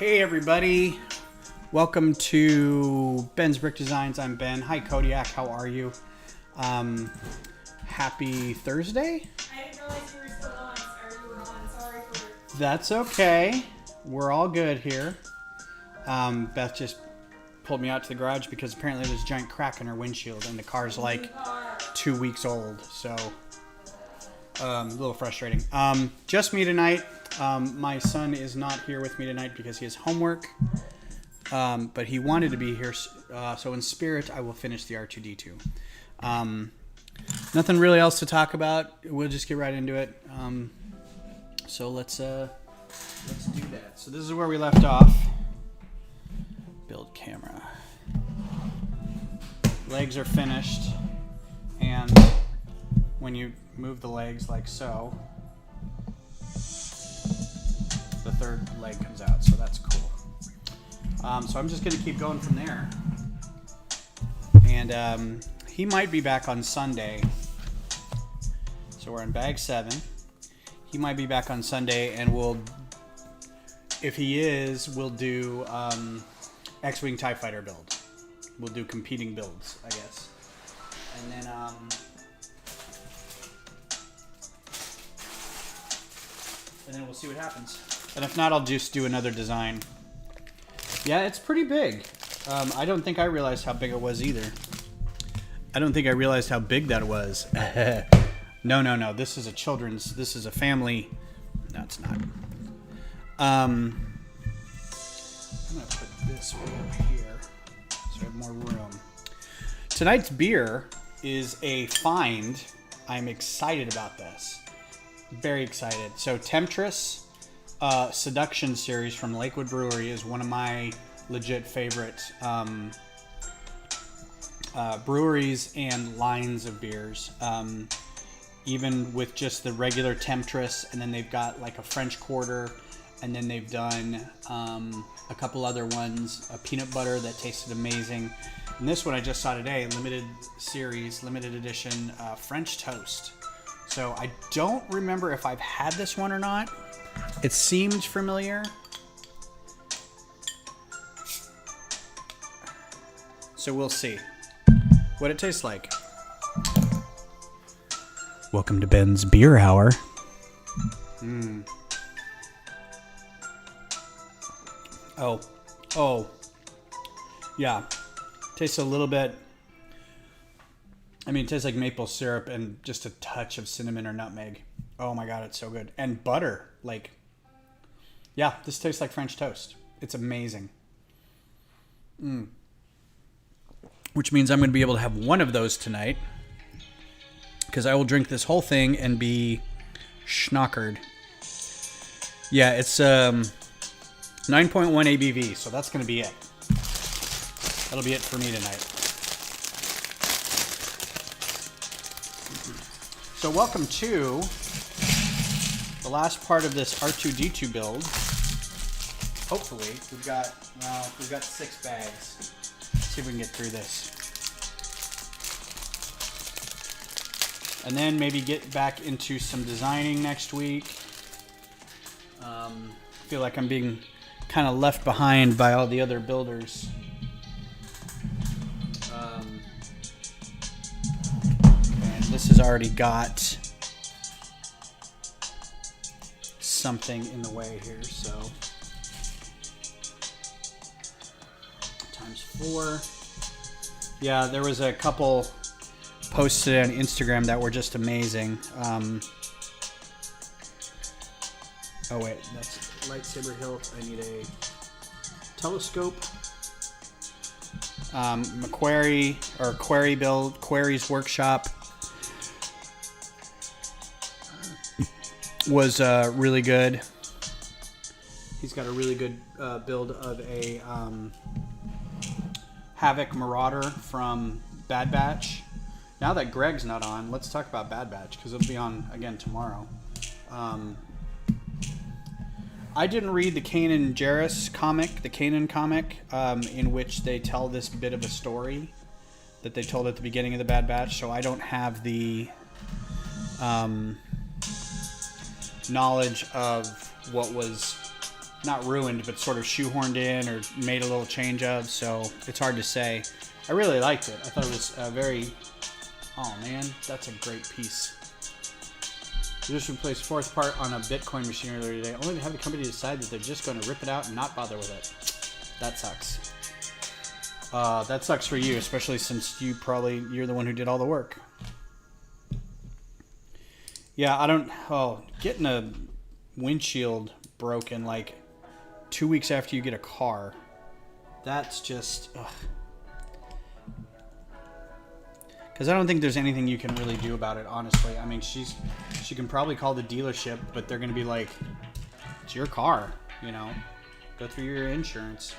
Hey everybody, welcome to Ben's Brick Designs. I'm Ben. Hi Kodiak, how are you? Happy Thursday? I didn't realize you were still on. Sorry for... That's okay. We're all good here. Beth just pulled me out to the garage because apparently there's a giant crack in her windshield and the car's like 2 weeks old, so a little frustrating. Just me tonight. My son is not here with me tonight because he has homework, but he wanted to be here, so in spirit I will finish the R2-D2. Nothing really else to talk about. We'll just get right into it. So let's do that. So this is where we left off. Build camera. Legs are finished, and when you move the legs like so, the third leg comes out, so that's cool. So I'm just going to keep going from there. And he might be back on Sunday. So we're in bag 7. He might be back on Sunday, and if he is, we'll do X-Wing TIE Fighter build. We'll do competing builds, I guess. And then we'll see what happens. And if not, I'll just do another design. Yeah, it's pretty big. I don't think I realized how big it was either. I don't think I realized how big that was. No. This is a family. No, it's not. I'm going to put this way up here so I have more room. Tonight's beer is a find. I'm excited about this. Very excited. So Temptress Seduction series from Lakewood Brewery is one of my legit favorite breweries and lines of beers. Even with just the regular Temptress, and then they've got like a French Quarter, and then they've done a couple other ones, a peanut butter that tasted amazing. And this one I just saw today, limited series, limited edition French Toast. So I don't remember if I've had this one or not. It seemed familiar. So we'll see what it tastes like. Welcome to Ben's Beer Hour. Oh. Yeah. Tastes a little bit... it tastes like maple syrup and just a touch of cinnamon or nutmeg. Oh my god, it's so good. And butter. Yeah, this tastes like French toast. It's amazing. Which means I'm going to be able to have one of those tonight, because I will drink this whole thing and be schnockered. Yeah, it's 9.1 ABV, so that's going to be it. That'll be it for me tonight. So welcome to the last part of this R2-D2 build. Hopefully, we've got 6 bags. Let's see if we can get through this. And then maybe get back into some designing next week. I feel like I'm being kind of left behind by all the other builders. And this has already got something in the way here, so ×4. Yeah, there was a couple posted on Instagram that were just amazing. Oh wait, that's lightsaber hilt. I need a telescope. Macquarie or Query build, Query's workshop was really good. He's got a really good build of a Havoc Marauder from Bad Batch. Now that Greg's not on, let's talk about Bad Batch, because it'll be on again tomorrow. I didn't read the Kanan Jarrus comic, the Kanan comic, in which they tell this bit of a story that they told at the beginning of the Bad Batch, so I don't have the knowledge of what was not ruined, but sort of shoehorned in or made a little change of, so it's hard to say. I really liked it. I thought it was very... Oh man, that's a great piece. You just replaced fourth part on a Bitcoin machine earlier today, only to have the company decide that they're just going to rip it out and not bother with it. That sucks. That sucks for you, especially since you're the one who did all the work. Yeah, getting a windshield broken like 2 weeks after you get a car, that's just, because I don't think there's anything you can really do about it, honestly. I mean, she can probably call the dealership, but they're going to be like, it's your car, you know, go through your insurance.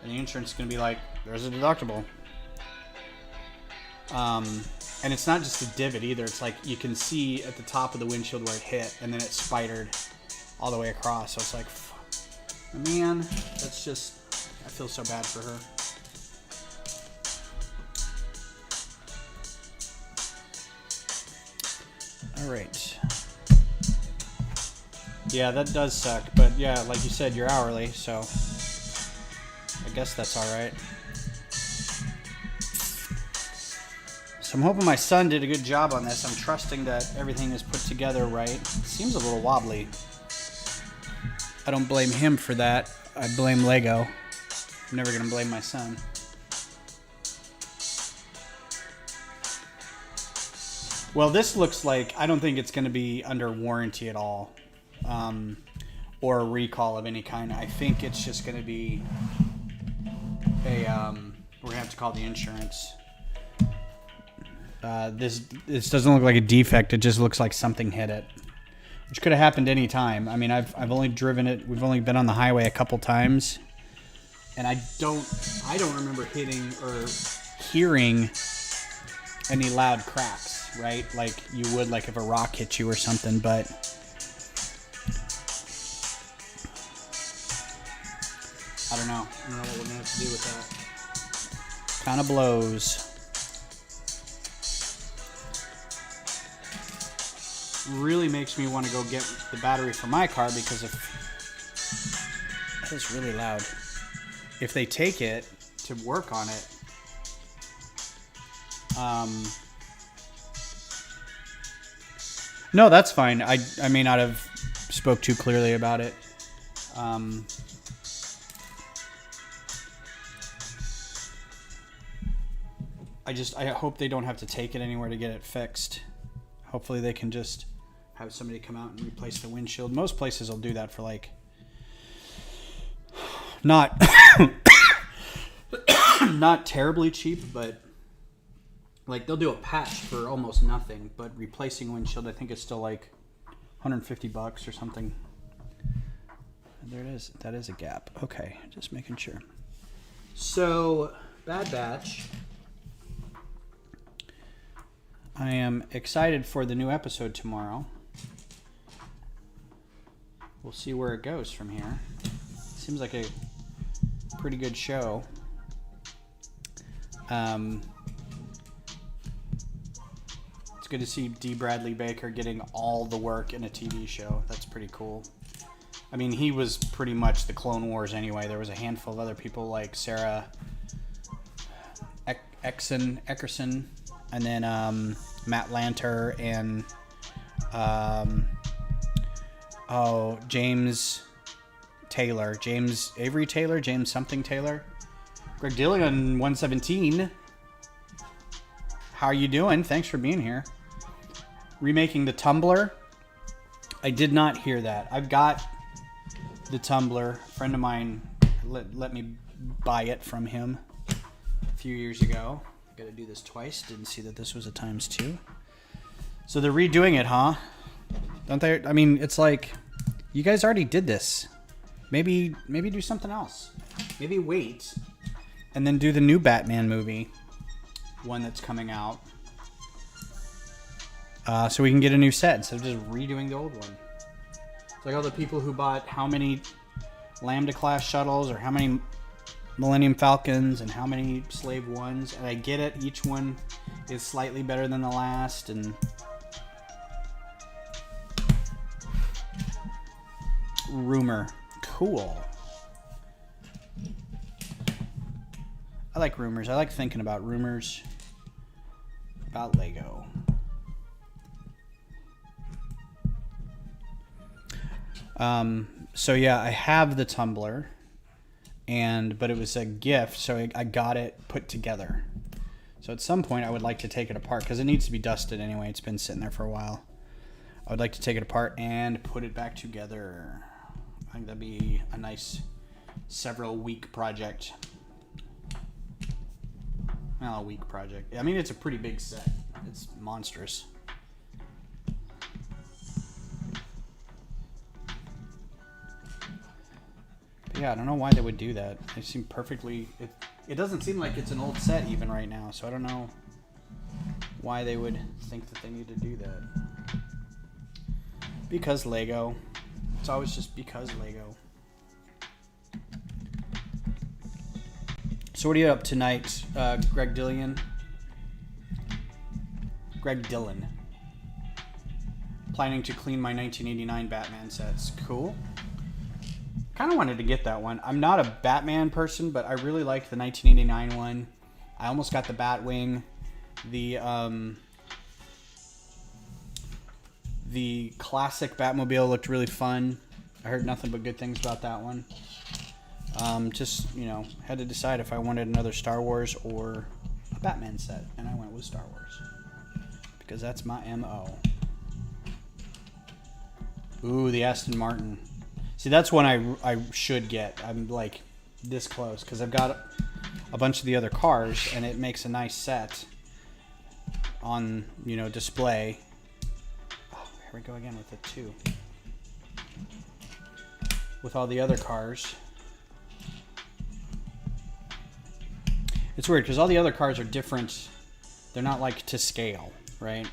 And the insurance is going to be like, there's a deductible. And it's not just a divot either. It's like you can see at the top of the windshield where it hit, and then it spidered all the way across. So it's like, man, that's just, I feel so bad for her. All right. Yeah, that does suck. But yeah, like you said, you're hourly, so I guess that's all right. So I'm hoping my son did a good job on this. I'm trusting that everything is put together right. It seems a little wobbly. I don't blame him for that. I blame Lego. I'm never going to blame my son. Well, this looks like, I don't think it's going to be under warranty at all. Or a recall of any kind. I think it's just going to be we're going to have to call the insurance. This doesn't look like a defect. It just looks like something hit it, which could have happened any time. I mean, I've only driven it. We've only been on the highway a couple times, and I don't remember hitting or hearing any loud cracks, right? Like you would, like if a rock hit you or something. But I don't know. I don't know what we're gonna have to do with that. Kind of blows. Really makes me want to go get the battery for my car, because that is really loud. If they take it to work on it, no, that's fine. I may not have spoke too clearly about it. I hope they don't have to take it anywhere to get it fixed. Hopefully they can just have somebody come out and replace the windshield. Most places will do that for like not terribly cheap, but like they'll do a patch for almost nothing. But replacing a windshield, I think, is still like $150 or something. And there it is. That is a gap. Okay, just making sure. So, Bad Batch. I am excited for the new episode tomorrow. We'll see where it goes from here. Seems like a pretty good show. It's good to see D. Bradley Baker getting all the work in a TV show. That's pretty cool. I mean, he was pretty much the Clone Wars anyway. There was a handful of other people like Sarah Eckerson, and then Matt Lanter and James Taylor, James Avery Taylor, James something Taylor, Greg Dillon 117. How are you doing? Thanks for being here. Remaking the Tumblr. I did not hear that. I've got the Tumblr. A friend of mine let me buy it from him a few years ago. Gotta do this twice. Didn't see that this was a ×2. So they're redoing it, huh? Don't they? I mean, it's like, you guys already did this. Maybe do something else. Maybe wait and then do the new Batman movie, one that's coming out, so we can get a new set instead of just redoing the old one. It's like all the people who bought how many Lambda class shuttles or how many Millennium Falcons and how many Slave Ones, and I get it, each one is slightly better than the last, and rumor. Cool. I like rumors. I like thinking about rumors about Lego. So yeah, I have the tumbler, but it was a gift, so I got it put together. So at some point I would like to take it apart because it needs to be dusted anyway. It's been sitting there for a while. I would like to take it apart and put it back together. I think that'd be a nice several week project. Well, a week project. I mean, it's a pretty big set. It's monstrous. But yeah, I don't know why they would do that. They seem perfectly... It doesn't seem like it's an old set even right now, so I don't know why they would think that they need to do that. Because Lego. It's always just because Lego. So what are you up tonight, Greg Dillon? Greg Dillon. Planning to clean my 1989 Batman sets. Cool. Kind of wanted to get that one. I'm not a Batman person, but I really liked the 1989 one. I almost got the Batwing. The classic Batmobile looked really fun. I heard nothing but good things about that one. Just, you know, had to decide if I wanted another Star Wars or a Batman set, and I went with Star Wars because that's my MO. Ooh, the Aston Martin. See, that's one I should get. I'm like this close because I've got a bunch of the other cars, and it makes a nice set on, you know, display. Oh, here we go again with the 2. With all the other cars. It's weird because all the other cars are different. They're not like to scale, right?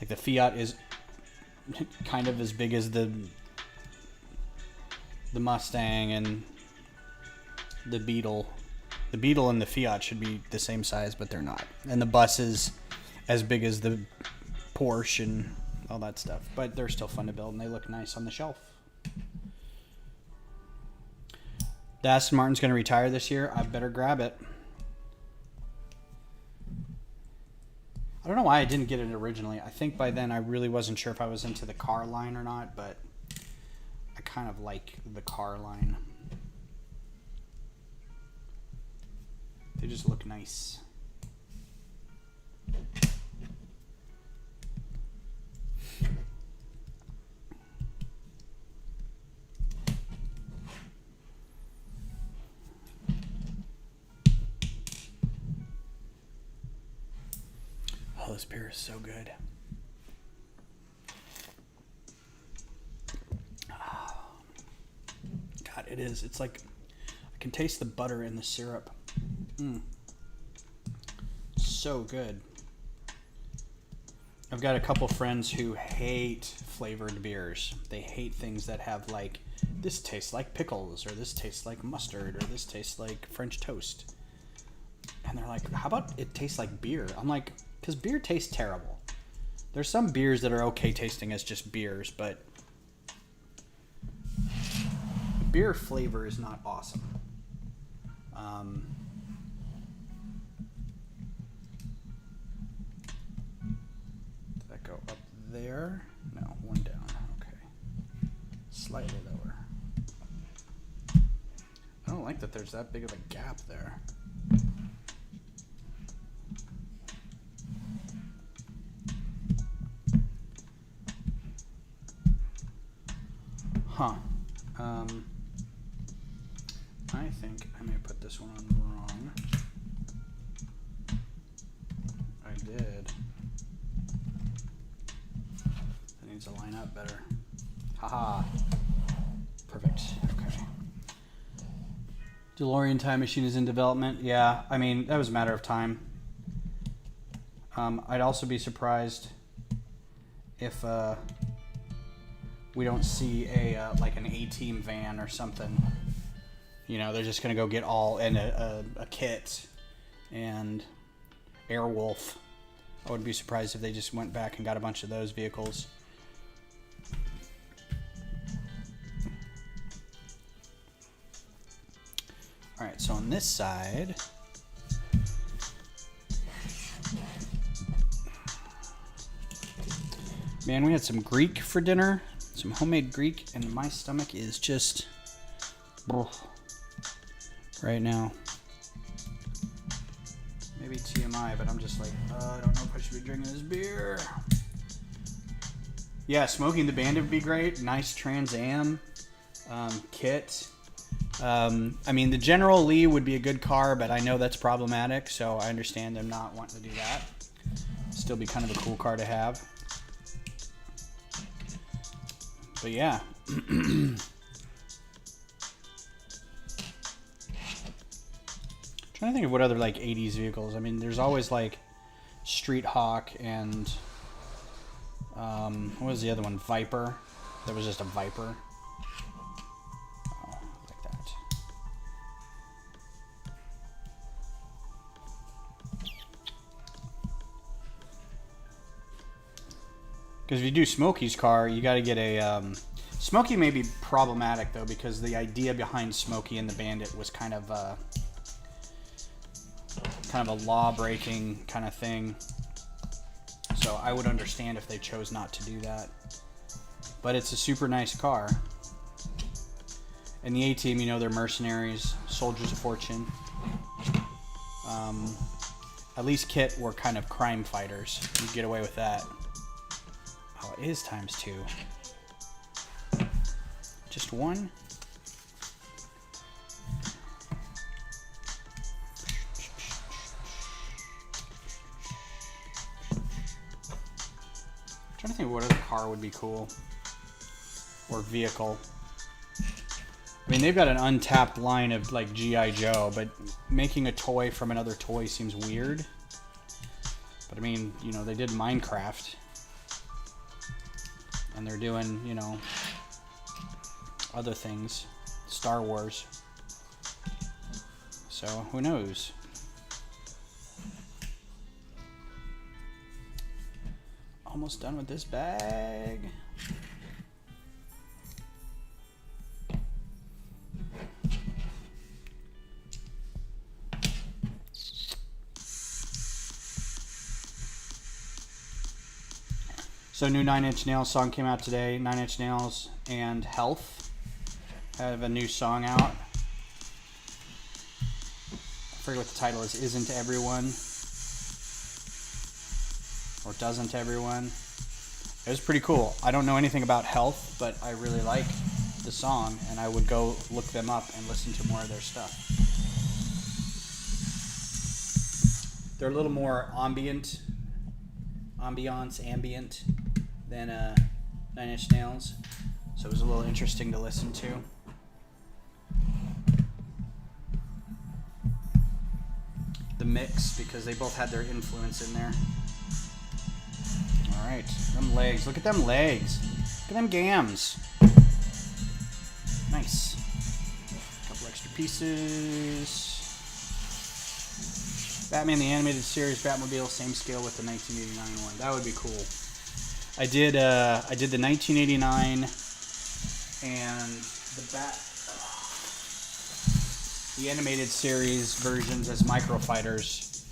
Like the Fiat is kind of as big as the Mustang and the Beetle. The Beetle and the Fiat should be the same size, but they're not. And the bus is as big as the Porsche and all that stuff. But they're still fun to build, and they look nice on the shelf. The Aston Martin's going to retire this year. I better grab it. I don't know why I didn't get it originally. I think by then I really wasn't sure if I was into the car line or not, but I kind of like the car line. They just look nice. Oh, this beer is so good. Oh, God, it is. It's like I can taste the butter in the syrup. So good. I've got a couple friends who hate flavored beers. They hate things that have like, this tastes like pickles, or this tastes like mustard, or this tastes like French toast. And they're like, how about it tastes like beer? I'm like, because beer tastes terrible. There's some beers that are okay tasting as just beers, but beer flavor is not awesome. Did that go up there? No, one down. Okay. Slightly lower. I don't like that there's that big of a gap there. Huh. I think I may put this one on wrong. I did. That needs to line up better. Haha. Perfect. Okay. DeLorean Time Machine is in development. Yeah, I mean, that was a matter of time. I'd also be surprised if we don't see a like an A-Team van or something. You know, they're just gonna go get all and a kit and Airwolf. I wouldn't be surprised if they just went back and got a bunch of those vehicles. All right, so on this side, man, we had some Greek for dinner, some homemade Greek, and my stomach is just right now. Maybe TMI, but I'm just like, I don't know if I should be drinking this beer. Yeah, Smoking the Bandit would be great. Nice Trans Am kit. I mean, the General Lee would be a good car, but I know that's problematic, so I understand them not wanting to do that. Still be kind of a cool car to have. But yeah. Trying to think of what other like 80s vehicles. I mean, there's always like Street Hawk and what was the other one? Viper. That was just a Viper. Oh, like that. Because if you do Smokey's car, you got to get a Smokey may be problematic though, because the idea behind Smokey and the Bandit was kind of a law-breaking kind of thing. So I would understand if they chose not to do that. But it's a super nice car. And the A-Team, you know, they're mercenaries, soldiers of fortune. At least Kit were kind of crime fighters. You'd get away with that. Oh, it is ×2. Just one? I'm trying to think what other car would be cool. Or vehicle. I mean, they've got an untapped line of like G.I. Joe, but making a toy from another toy seems weird. But I mean, you know, they did Minecraft. And they're doing, you know, other things. Star Wars. So, who knows? Almost done with this bag. So new 9 Inch Nails song came out today. 9 Inch Nails and Health have a new song out. I forget what the title is. Isn't Everyone? Or Doesn't Everyone? It was pretty cool. I don't know anything about Health, but I really like the song, and I would go look them up and listen to more of their stuff. They're a little more ambient than 9 Inch Nails, so it was a little interesting to listen to. The mix, because they both had their influence in there. Alright, them legs. Look at them legs. Look at them gams. Nice. A couple extra pieces. Batman the Animated Series Batmobile, same scale with the 1989 one. That would be cool. I did the 1989 and the animated series versions as micro fighters,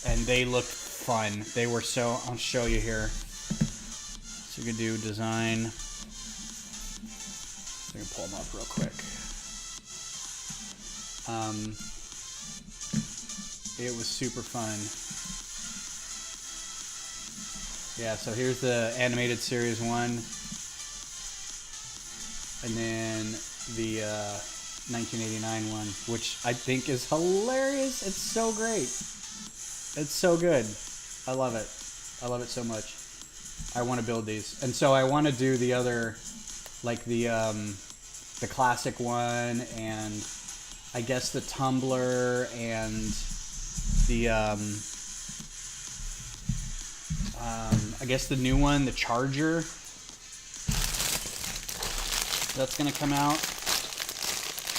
and they looked fun. They were so. I'll show you here. So you can do design. So I can pull them up real quick. It was super fun. Yeah, so here's the animated series one, and then the 1989 one, which I think is hilarious. It's so great. It's so good. I love it. I love it so much. I want to build these, and so I want to do the other, like the classic one, and I guess the tumbler and the I guess the new one, the Charger, that's gonna come out.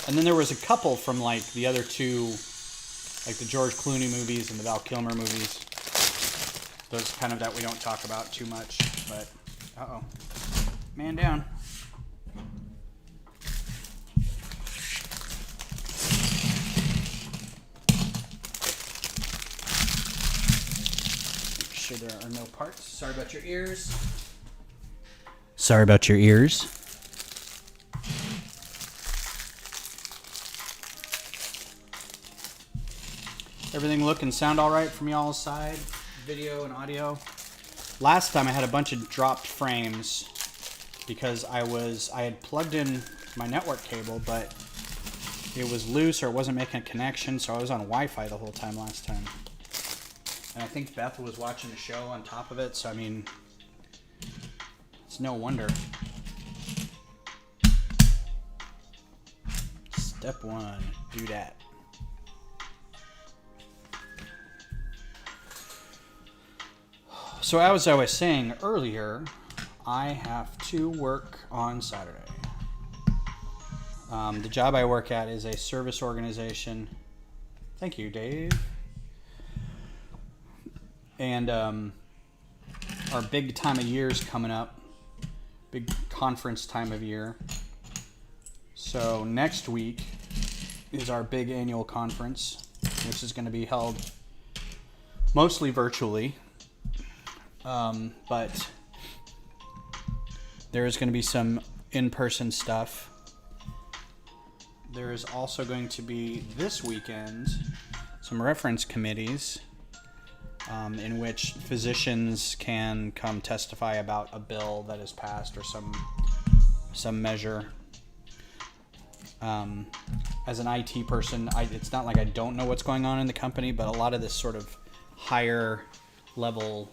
And then there was a couple from like the other two, like the George Clooney movies and the Val Kilmer movies. Those kind of that we don't talk about too much, but uh-oh. Man down. sure there are no parts. Sorry about your ears. Sorry about your ears. Everything look and sound all right from y'all's side? Video and audio? Last time I had a bunch of dropped frames because I had plugged in my network cable, but it was loose or it wasn't making a connection, so I was on Wi-Fi the whole time last time. And I think Beth was watching the show on top of it, so I mean, it's no wonder. Step 1, do that. So as I was saying earlier, I have to work on Saturday. The job I work at is a service organization. Thank you, Dave. And our big time of year is coming up. Big conference time of year. So next week is our big annual conference, which is going to be held mostly virtually. But there is going to be some in-person stuff. There is also going to be this weekend some reference committees in which physicians can come testify about a bill that is passed or some measure. As an IT person, it's not like I don't know what's going on in the company, but a lot of this sort of higher level,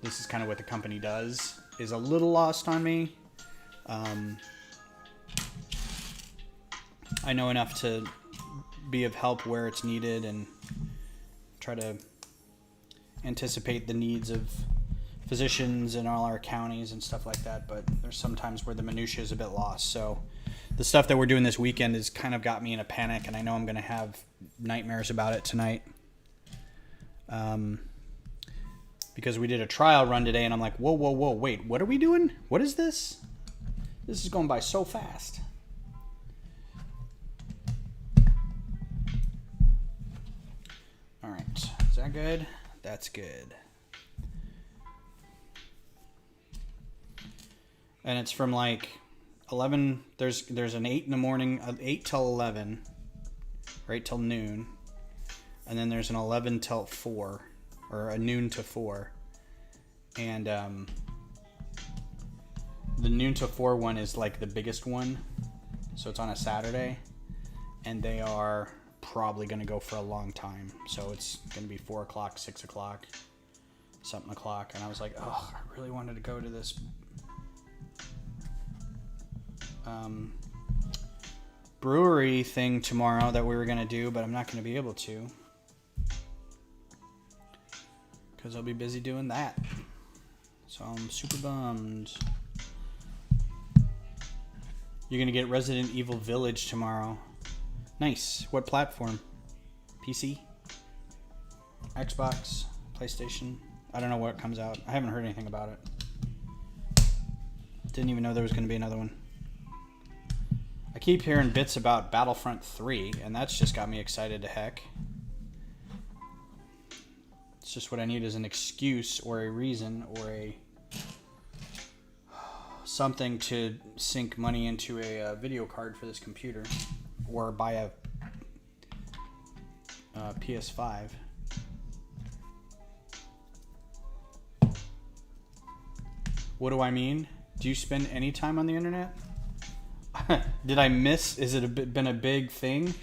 this is kind of what the company does, is a little lost on me. I know enough to be of help where it's needed and try to anticipate the needs of physicians in all our counties and stuff like that, but there's some times where the minutia is a bit lost. So the stuff that we're doing this weekend has kind of got me in a panic, and I know I'm going to have nightmares about it tonight. Because we did a trial run today, and I'm like, whoa, wait, what are we doing? What is this? This is going by so fast. All right, is that good? That's good. And it's from like 11, there's an 8 in the morning, 8 till 11, or 8 till noon, and then there's an 11 till 4, or a noon to 4, and the noon to 4 one is like the biggest one, so it's on a Saturday, and they are probably going to go for a long time, so it's going to be 4 o'clock, 6 o'clock, something o'clock, and I was like, oh, I really wanted to go to this brewery thing tomorrow that we were going to do, but I'm not going to be able to because I'll be busy doing that, so I'm super bummed. You're going to get Resident Evil Village tomorrow. Nice. What platform? PC? Xbox? PlayStation? I don't know what comes out. I haven't heard anything about it. Didn't even know there was going to be another one. I keep hearing bits about Battlefront 3, and that's just got me excited to heck. It's just what I need is an excuse or a reason or a something to sink money into a video card for this computer or buy a PS5. What do I mean? Do you spend any time on the internet? Did I miss? Is it been a big thing?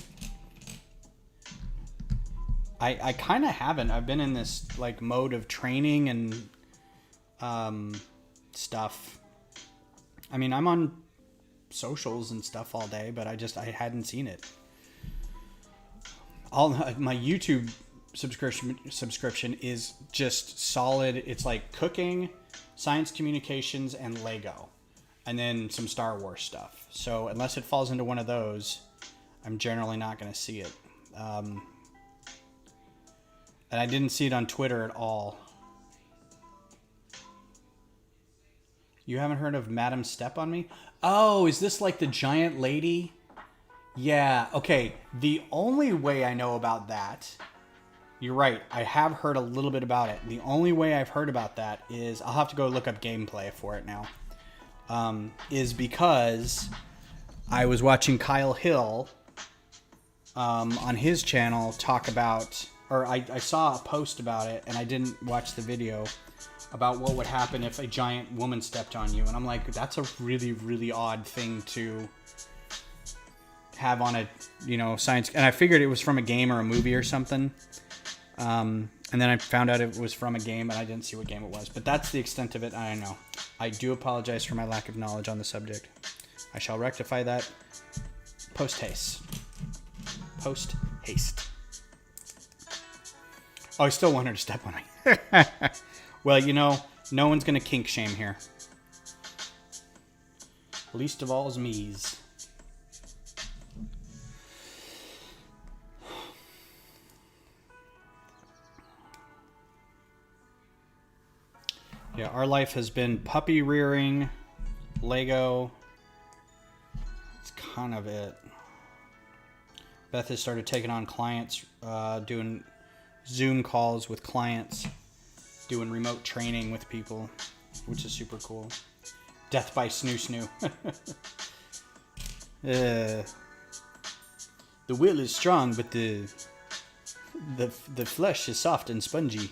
I kind of haven't. I've been in this like mode of training and stuff. I mean, I'm on socials and stuff all day, but I hadn't seen it. All my YouTube subscription is just solid. It's like cooking, science communications, and Lego, and then some Star Wars stuff. So unless it falls into one of those, I'm generally not going to see it. And I didn't see it on Twitter at all. You haven't heard of Madam Step on Me? Oh, is this like the giant lady? Yeah, okay. The only way I know about that You're right. I have heard a little bit about it. The only way I've heard about that is I'll have to go look up gameplay for it now. Is because I was watching Kyle Hill on his channel talk about, or I saw a post about it, and I didn't watch the video, about what would happen if a giant woman stepped on you. And I'm like, that's a really, really odd thing to have on a, science. And I figured it was from a game or a movie or something. And then I found out it was from a game, and I didn't see what game it was. But that's the extent of it. I don't know. I do apologize for my lack of knowledge on the subject. I shall rectify that post haste. Post haste. Oh, I still want her to step on me. Well, no one's going to kink shame here. Least of all is me's. Yeah, our life has been puppy rearing, Lego. It's kind of it. Beth has started taking on clients, doing Zoom calls with clients, doing remote training with people, which is super cool. Death by snoo snoo. The will is strong, but the flesh is soft and spongy.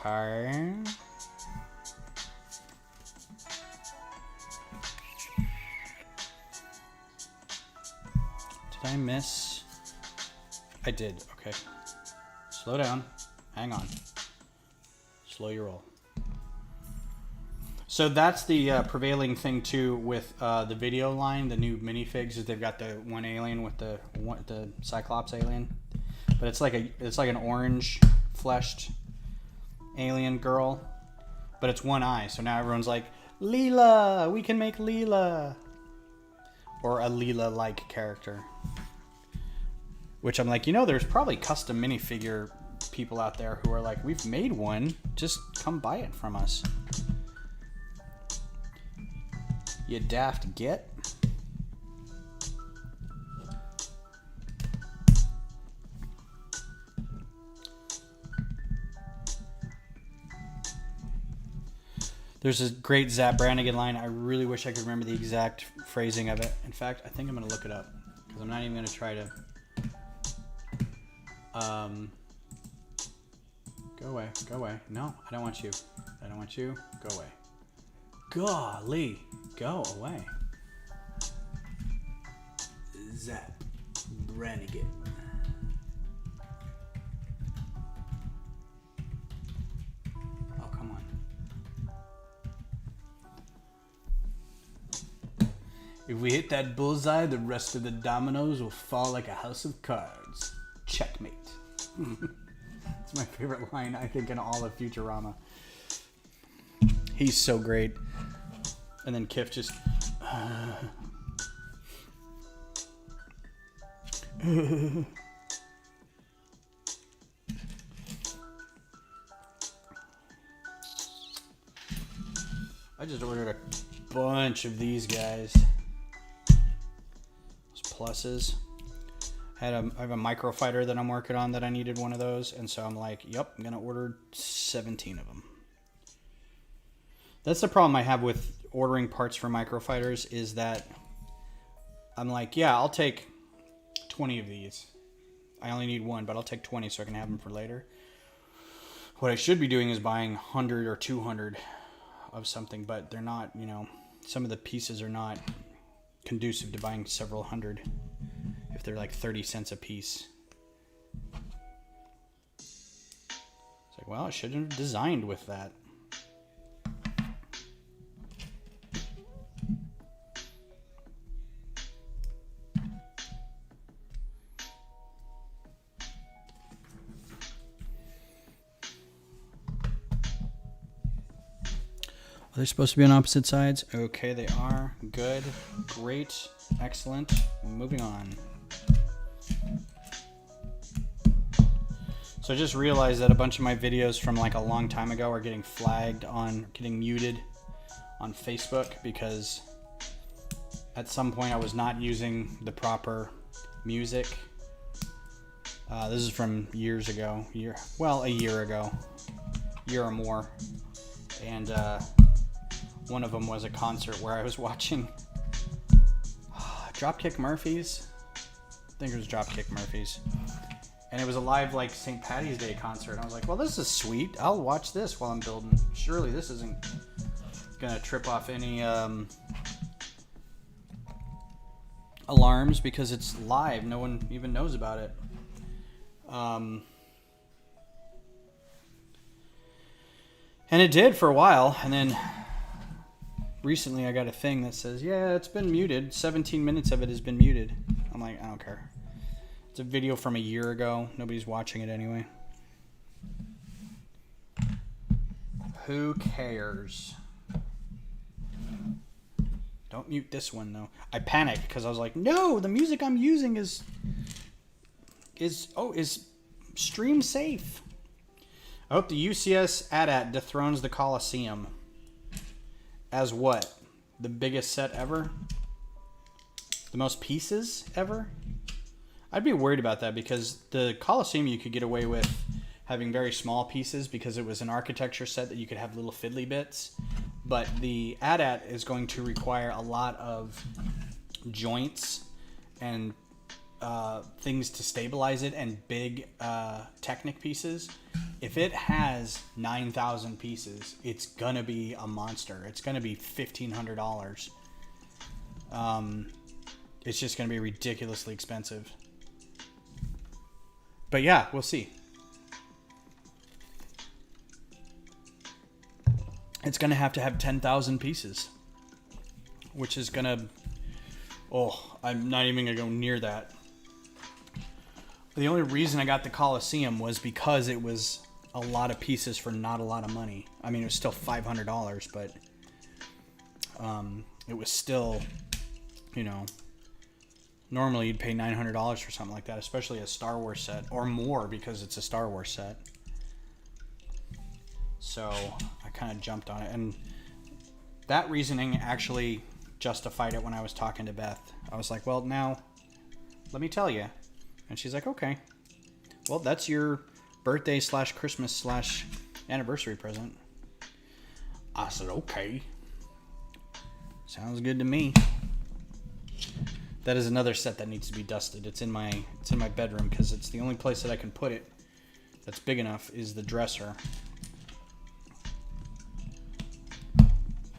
Okay. Did I miss? I did. Okay. Slow down. Hang on. Slow your roll. So that's the prevailing thing too with the video line. The new minifigs is they've got the one alien with the Cyclops alien, but it's like an orange fleshed alien girl, but it's one eye. So now everyone's like, Leela, we can make Leela, or a Leela-like character. Which I'm like, there's probably custom minifigure people out there who are like, we've made one, just come buy it from us. You daft git. There's a great Zap Brannigan line. I really wish I could remember the exact phrasing of it. In fact, I think I'm going to look it up, because I'm not even going to try to... Go away. Go away. No, I don't want you. I don't want you. Go away. Golly. Go away. Zap Brannigan. Oh, come on. If we hit that bullseye, the rest of the dominoes will fall like a house of cards. Checkmate. It's my favorite line, I think, in all of Futurama. He's so great. And then Kif just... I just ordered a bunch of these guys. Those pluses. I have a microfighter that I'm working on that I needed one of those, and so I'm like, yep, I'm gonna order 17 of them. That's the problem I have with ordering parts for microfighters, is that I'm like, yeah, I'll take 20 of these. I only need one, but I'll take 20 so I can have them for later. What I should be doing is buying 100 or 200 of something, but they're not, some of the pieces are not conducive to buying several hundred if they're like 30 cents a piece. It's like, well, I shouldn't have designed with that. Are they supposed to be on opposite sides? Okay, they are. Good. Great. Excellent. Moving on. So So I just realized that a bunch of my videos from like a long time ago are getting getting muted on Facebook because at some point I was not using the proper music. This is from years ago, a year ago, year or more. And one of them was a concert where I was watching Dropkick Murphys. I think it was Dropkick Murphys. And it was a live like St. Patty's Day concert. And I was like, well, this is sweet. I'll watch this while I'm building. Surely this isn't gonna trip off any alarms because it's live. No one even knows about it. And it did for a while. And then recently I got a thing that says, yeah, it's been muted. 17 minutes of it has been muted. I'm like, I don't care. It's a video from a year ago. Nobody's watching it anyway. Who cares? Don't mute this one though. I panicked because I was like, no, the music I'm using is stream safe. I hope the UCS AT-AT dethrones the Coliseum. As what? The biggest set ever? The most pieces ever? I'd be worried about that because the Coliseum you could get away with having very small pieces because it was an architecture set that you could have little fiddly bits. But the AT-AT is going to require a lot of joints and things to stabilize it and big Technic pieces. If it has 9,000 pieces, it's going to be a monster. It's going to be $1,500. It's just going to be ridiculously expensive. But yeah, we'll see. It's going to have 10,000 pieces, which is going to... Oh, I'm not even going to go near that. The only reason I got the Coliseum was because it was a lot of pieces for not a lot of money. I mean, it was still $500, but it was still, you know... Normally, you'd pay $900 for something like that, especially a Star Wars set, or more because it's a Star Wars set. So I kind of jumped on it, and that reasoning actually justified it when I was talking to Beth. I was like, well, now, let me tell you. And she's like, okay. Well, that's your birthday / Christmas / anniversary present. I said, okay. Sounds good to me. That is another set that needs to be dusted. It's in my bedroom because it's the only place that I can put it that's big enough is the dresser.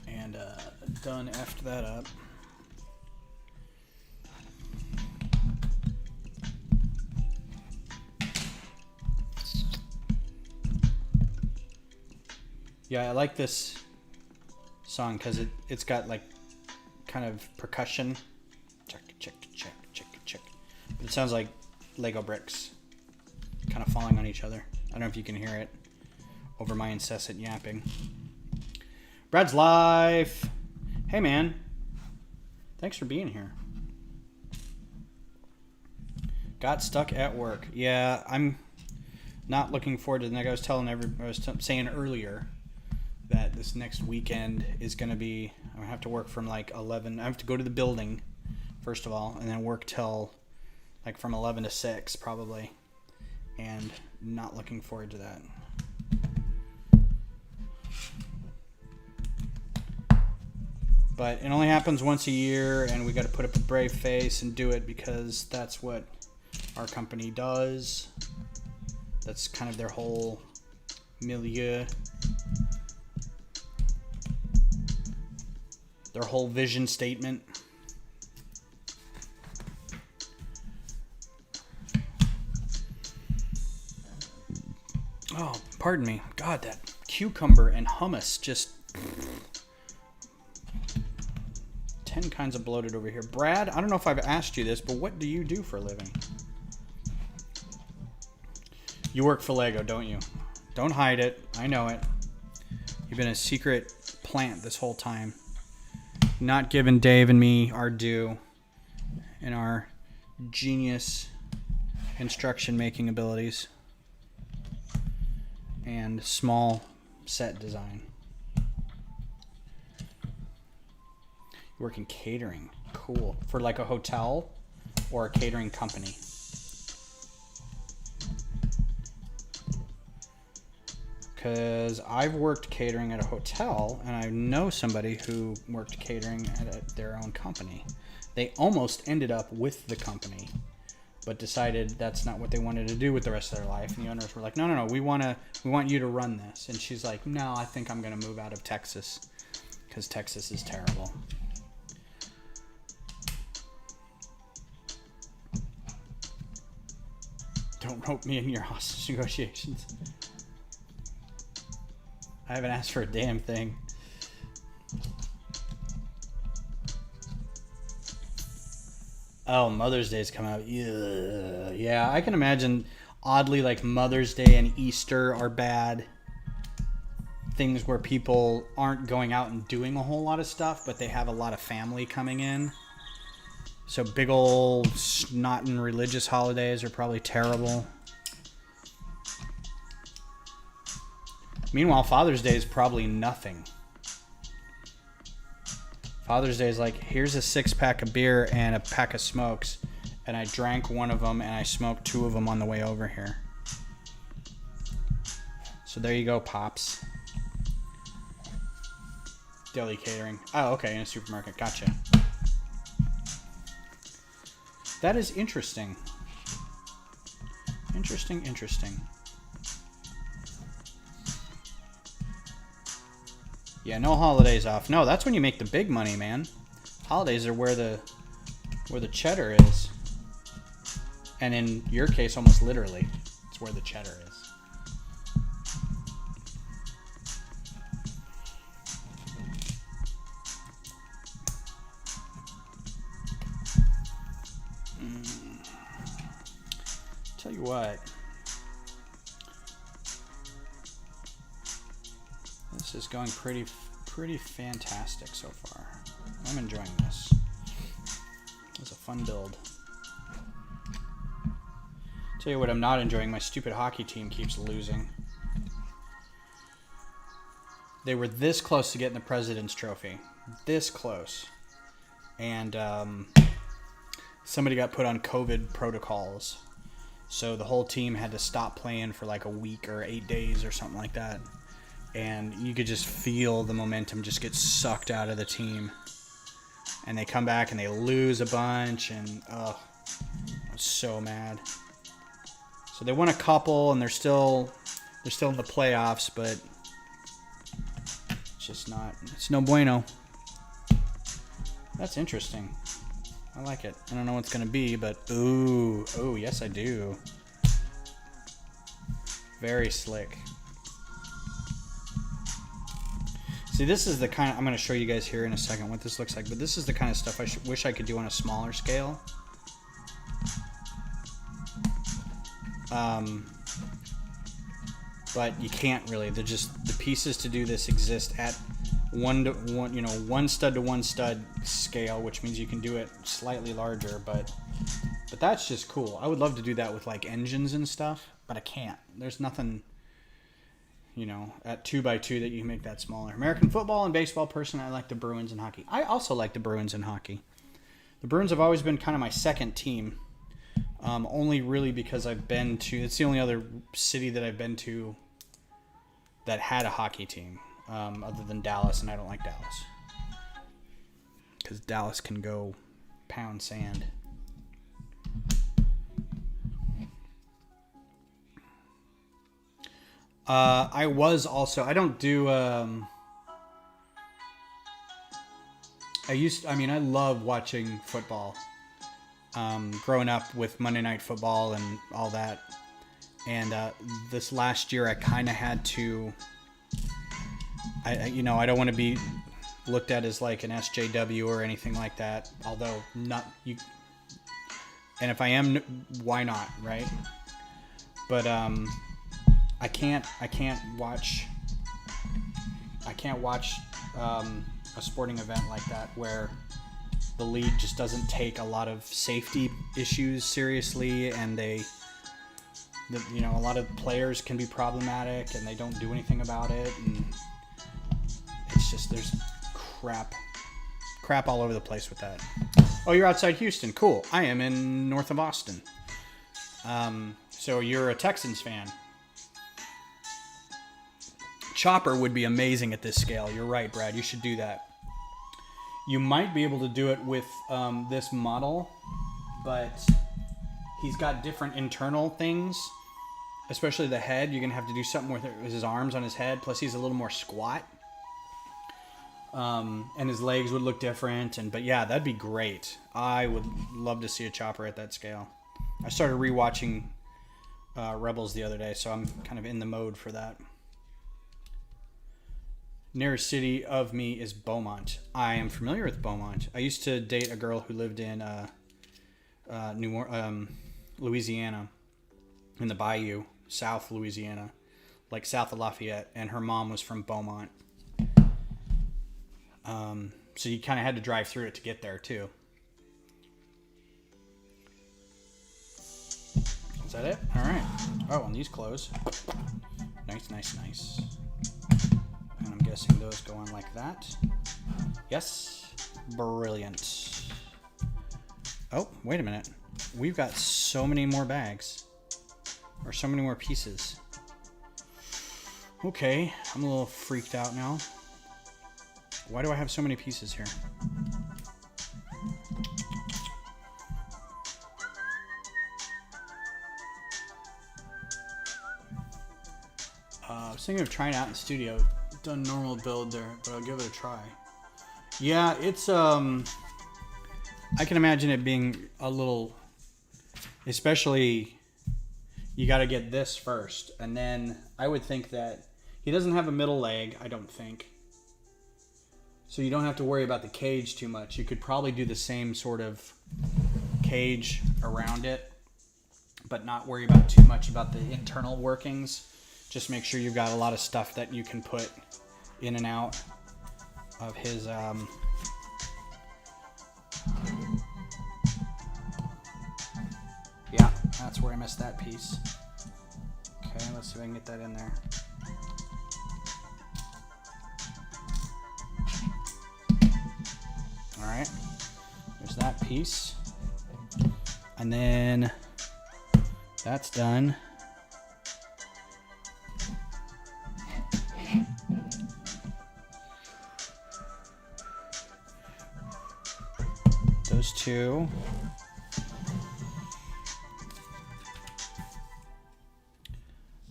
And done after that up. Yeah, I like this song because it's got like kind of percussion. Check. It sounds like Lego bricks kind of falling on each other. I don't know if you can hear it over my incessant yapping. Brad's Life. Hey, man. Thanks for being here. Got stuck at work. Yeah, I'm not looking forward to the next. I was saying earlier that this next weekend is going to be, I'm going to have to work from like 11. I have to go to the building first of all, and then work till like from 11 to 6 probably, and not looking forward to that. But it only happens once a year, and we got to put up a brave face and do it because that's what our company does. That's kind of their whole milieu, their whole vision statement. Oh, pardon me. God, that cucumber and hummus just... 10 kinds of bloated over here. Brad, I don't know if I've asked you this, but what do you do for a living? You work for Lego, don't you? Don't hide it. I know it. You've been a secret plant this whole time. Not giving Dave and me our due and our genius construction making abilities. and small set design. You work in catering. Cool. For like a hotel or a catering company. Because I've worked catering at a hotel, and I know somebody who worked catering at their own company. They almost ended up with the company, but decided that's not what they wanted to do with the rest of their life. And the owners were like, no, we want you to run this. And she's like, no, I think I'm going to move out of Texas because Texas is terrible. Don't rope me in your hostage negotiations. I haven't asked for a damn thing. Oh, Mother's Day's come out. Yeah, I can imagine oddly like Mother's Day and Easter are bad. Things where people aren't going out and doing a whole lot of stuff, but they have a lot of family coming in. So big old snotting religious holidays are probably terrible. Meanwhile, Father's Day is probably nothing. Father's Day is like, here's a 6-pack of beer and a pack of smokes, and I drank one of them and I smoked 2 of them on the way over here. So there you go, Pops. Deli catering. Oh, okay, in a supermarket. Gotcha. That is interesting. Interesting. Yeah, no holidays off. No, that's when you make the big money, man. Holidays are where the cheddar is. And in your case, almost literally, it's where the cheddar is. Tell you what. This is going pretty fantastic so far. I'm enjoying this. It's a fun build. Tell you what I'm not enjoying, my stupid hockey team keeps losing. They were this close to getting the President's Trophy. This close. And somebody got put on COVID protocols. So the whole team had to stop playing for like a week or 8 days or something like that. And you could just feel the momentum just get sucked out of the team. And they come back and they lose a bunch, and I was so mad. So they won a couple, and they're still in the playoffs, but it's just not. It's no bueno. That's interesting. I like it. I don't know what it's gonna be, but ooh, yes I do. Very slick. See, this is the kind of, I'm going to show you guys here in a second what this looks like, but this is the kind of stuff I wish I could do on a smaller scale. But you can't really. They're just, the pieces to do this exist at one stud to one stud scale, which means you can do it slightly larger, but that's just cool. I would love to do that with like engines and stuff, but I can't. There's nothing, at 2x2 that you can make that smaller. American football and baseball person, I like the Bruins and hockey. I also like the Bruins and hockey. The Bruins have always been kind of my second team. Only really because it's the only other city that I've been to that had a hockey team, other than Dallas, and I don't like Dallas. Because Dallas can go pound sand. I don't do, I love watching football, growing up with Monday Night Football and all that. And, this last year I kind of had to, I don't want to be looked at as like an SJW or anything like that, although not you. And if I am, why not? Right. But, I can't watch a sporting event like that where the league just doesn't take a lot of safety issues seriously, and they You know, a lot of players can be problematic and they don't do anything about it, and it's just there's crap all over the place with that. Oh, you're outside Houston. Cool. I am in north of Austin. So you're a Texans fan. Chopper would be amazing at this scale. You're right, Brad. You should do that. You might be able to do it with this model, but he's got different internal things, especially the head. You're going to have to do something with his arms on his head, plus he's a little more squat. And his legs would look different. But yeah, that'd be great. I would love to see a Chopper at that scale. I started rewatching Rebels the other day, so I'm kind of in the mode for that. Nearest city of me is Beaumont. I am familiar with Beaumont. I used to date a girl who lived in Louisiana, in the Bayou, South Louisiana, like south of Lafayette, and her mom was from Beaumont. So you kind of had to drive through it to get there too. Is that it? All right. Oh, and these close. Nice, nice, nice. And I'm guessing those go on like that. Yes. Brilliant. Oh, wait a minute. We've got so many more bags. Or so many more pieces. Okay, I'm a little freaked out now. Why do I have so many pieces here? I was thinking of trying it out in the studio. Done normal build there, but I'll give it a try. Yeah, it's I can imagine it being a little, especially you got to get this first, and then I would think that he doesn't have a middle leg, I don't think. So you don't have to worry about the cage too much. You could probably do the same sort of cage around it, but not worry about too much about the internal workings. Just make sure you've got a lot of stuff that you can put in and out of his yeah, that's where I missed that piece. Okay, let's see if I can get that in there. All right, there's that piece, and then that's done. Those two.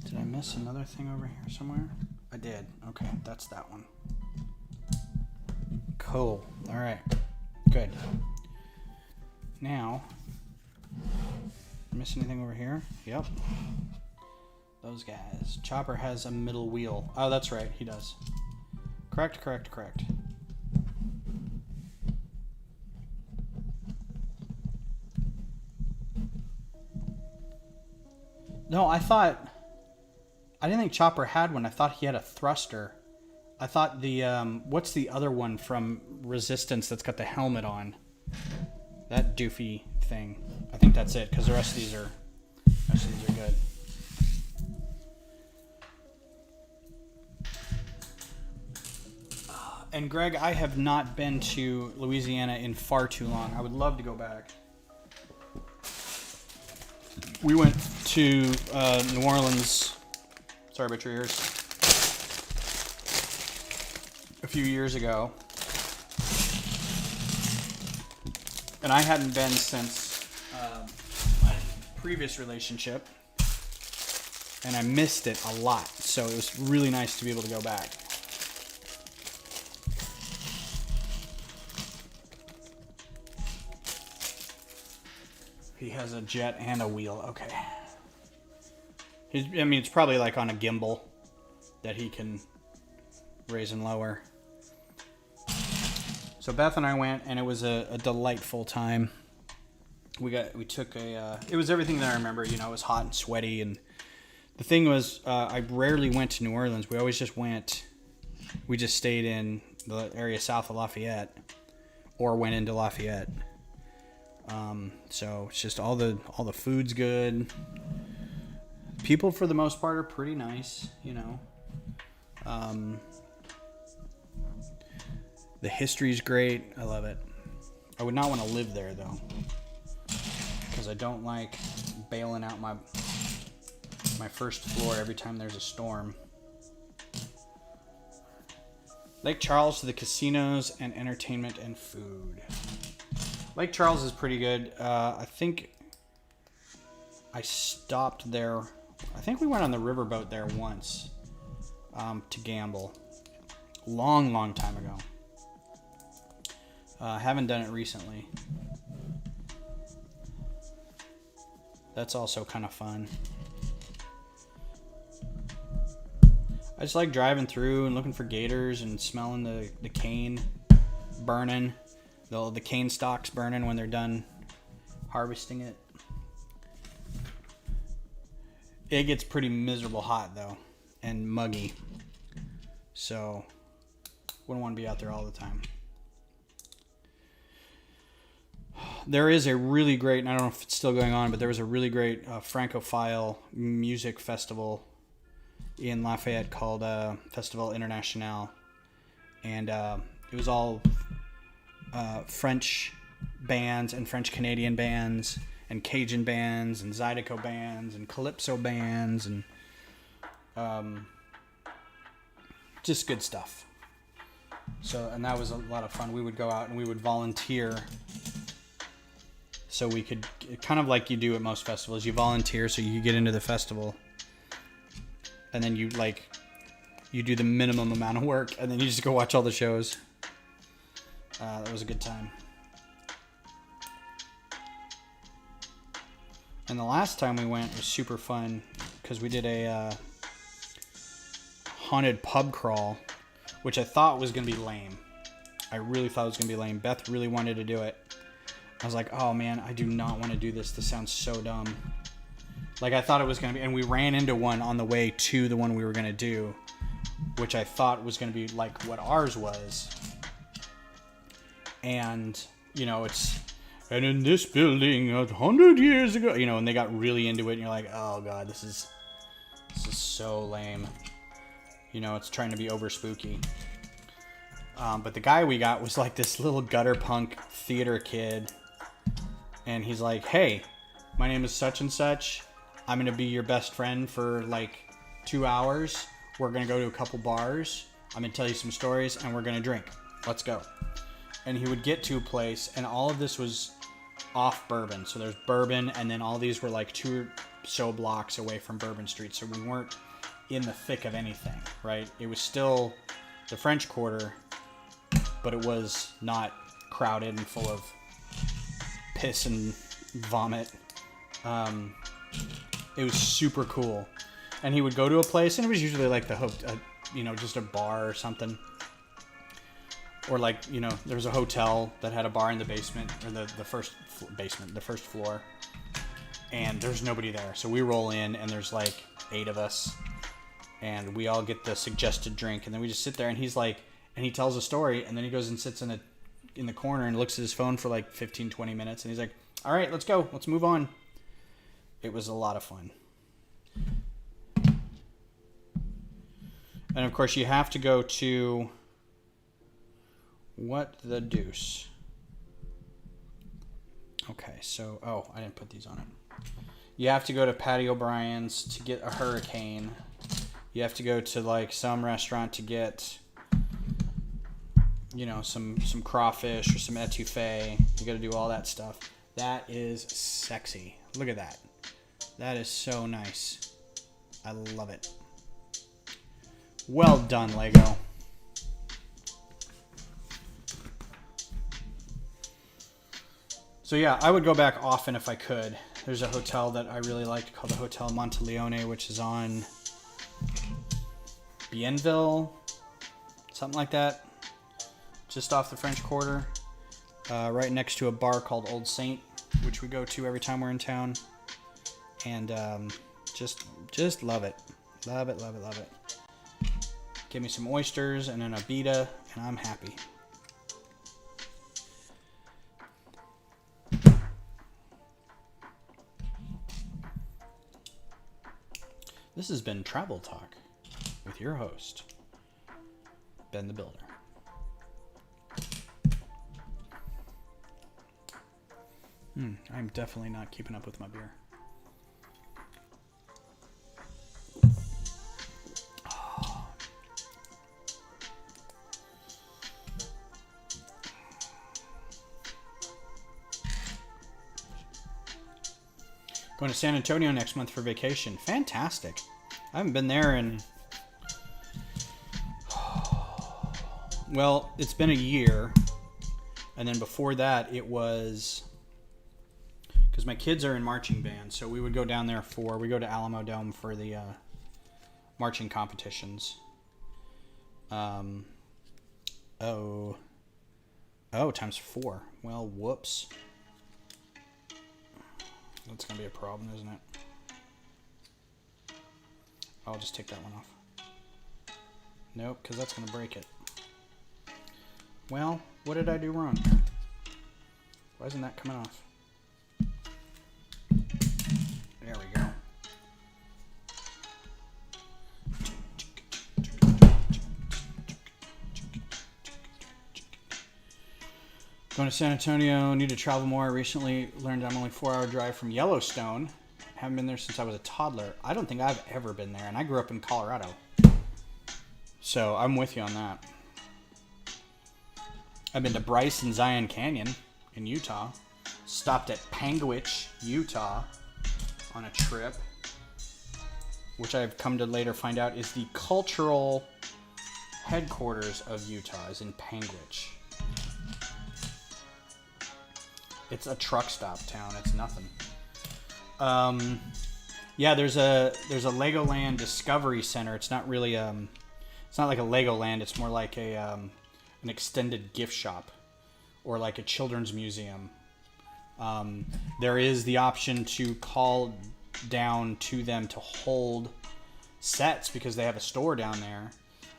Did I miss another thing over here somewhere? I did. Okay, that's that one. Cool. All right. Good. Now, miss anything over here? Yep. Those guys. Chopper has a middle wheel. Oh, that's right. He does. Correct, correct, correct. No, I didn't think Chopper had one. I thought he had a thruster. I thought the, what's the other one from Resistance that's got the helmet on? That doofy thing. I think that's it, because the rest of these are good. And Greg, I have not been to Louisiana in far too long. I would love to go back. We went to New Orleans, sorry about your ears, a few years ago. And I hadn't been since my previous relationship. And I missed it a lot. So it was really nice to be able to go back. He has a jet and a wheel. Okay. I mean, it's probably like on a gimbal that he can raise and lower. So Beth and I went, and it was a delightful time. We took a. It was everything that I remember. You know, it was hot and sweaty, and the thing was, I rarely went to New Orleans. We always just went. We just stayed in the area south of Lafayette, or went into Lafayette. So it's just all the food's good. People, for the most part, are pretty nice, you know. The history's great. I love it. I would not want to live there, though, because I don't like bailing out my first floor every time there's a storm. Lake Charles to the casinos and entertainment and food. Lake Charles is pretty good. I think I stopped there. I think we went on the riverboat there once to gamble. Long time ago. Haven't done it recently. That's also kind of fun. I just like driving through and looking for gators and smelling the cane burning. The cane stalks burning when they're done harvesting it. It gets pretty miserable hot, though, and muggy. So, wouldn't want to be out there all the time. There is a really great, and I don't know if it's still going on, but there was a really great Francophile music festival in Lafayette called Festival International. And it was all French bands and French Canadian bands and Cajun bands and Zydeco bands and Calypso bands and just good stuff. So, and that was a lot of fun. We would go out and we would volunteer. So we could, kind of like you do at most festivals, you volunteer so you get into the festival. And then you do the minimum amount of work, and then you just go watch all the shows. That was a good time. And the last time we went was super fun because we did a haunted pub crawl, which I thought was going to be lame. I really thought it was going to be lame. Beth really wanted to do it. I was like, oh man, I do not want to do this. This sounds so dumb. Like I thought it was going to be, and we ran into one on the way to the one we were going to do, which I thought was going to be like what ours was. And, you know, and in this building 100 years ago, you know, and they got really into it and you're like, oh God, this is so lame. You know, it's trying to be over spooky. But the guy we got was like this little gutter punk theater kid. And he's like, hey, my name is such and such. I'm going to be your best friend for like 2 hours. We're going to go to a couple bars. I'm going to tell you some stories and we're going to drink. Let's go. And he would get to a place and all of this was off Bourbon. So there's Bourbon and then all these were like 2 or so blocks away from Bourbon Street. So we weren't in the thick of anything, right? It was still the French Quarter, but it was not crowded and full of piss and vomit. It was super cool. And he would go to a place, and it was usually like just a bar or something. Or like, you know, there was a hotel that had a bar in the basement, or the first floor. And there's nobody there. So we roll in, and there's like 8 of us. And we all get the suggested drink, and then we just sit there, and he's like, and he tells a story, and then he goes and sits in the corner and looks at his phone for like 15-20 minutes, and he's like, all right, let's go, let's move on. It was a lot of fun. And of course you have to go to what the deuce. Okay, so I didn't put these on it. You have to go to Patty O'Brien's to get a hurricane. You have to go to like some restaurant to get, you know, some crawfish or some etouffee. You got to do all that stuff. That is sexy. Look at that. That is so nice. I love it. Well done, Lego. So yeah, I would go back often if I could. There's a hotel that I really liked called the Hotel Monteleone, which is on Bienville, something like that. Just off the French Quarter, right next to a bar called Old Saint, which we go to every time we're in town, and just love it, love it, love it, love it. Give me some oysters and an Abita, and I'm happy. This has been Travel Talk with your host, Ben the Builder. I'm definitely not keeping up with my beer. Going to San Antonio next month for vacation. Fantastic. I haven't been there in... Well, it's been a year. And then before that, it was... Because my kids are in marching band, so we would go down there for... We go to Alamo Dome for the marching competitions. Oh, times 4. Well, whoops. That's going to be a problem, isn't it? I'll just take that one off. Nope, because that's going to break it. Well, what did I do wrong? Why isn't that coming off? There we go. Going to San Antonio, need to travel more. I recently learned I'm only a 4-hour drive from Yellowstone. Haven't been there since I was a toddler. I don't think I've ever been there, and I grew up in Colorado. So I'm with you on that. I've been to Bryce and Zion Canyon in Utah. Stopped at Panguitch, Utah on a trip, which I've come to later find out is the cultural headquarters of Utah, is in Panguitch. It's a truck stop town. It's nothing. Yeah, there's a Legoland Discovery Center. It's not really it's not like a Legoland. It's more like a an extended gift shop or like a children's museum. There is the option to call down to them to hold sets because they have a store down there,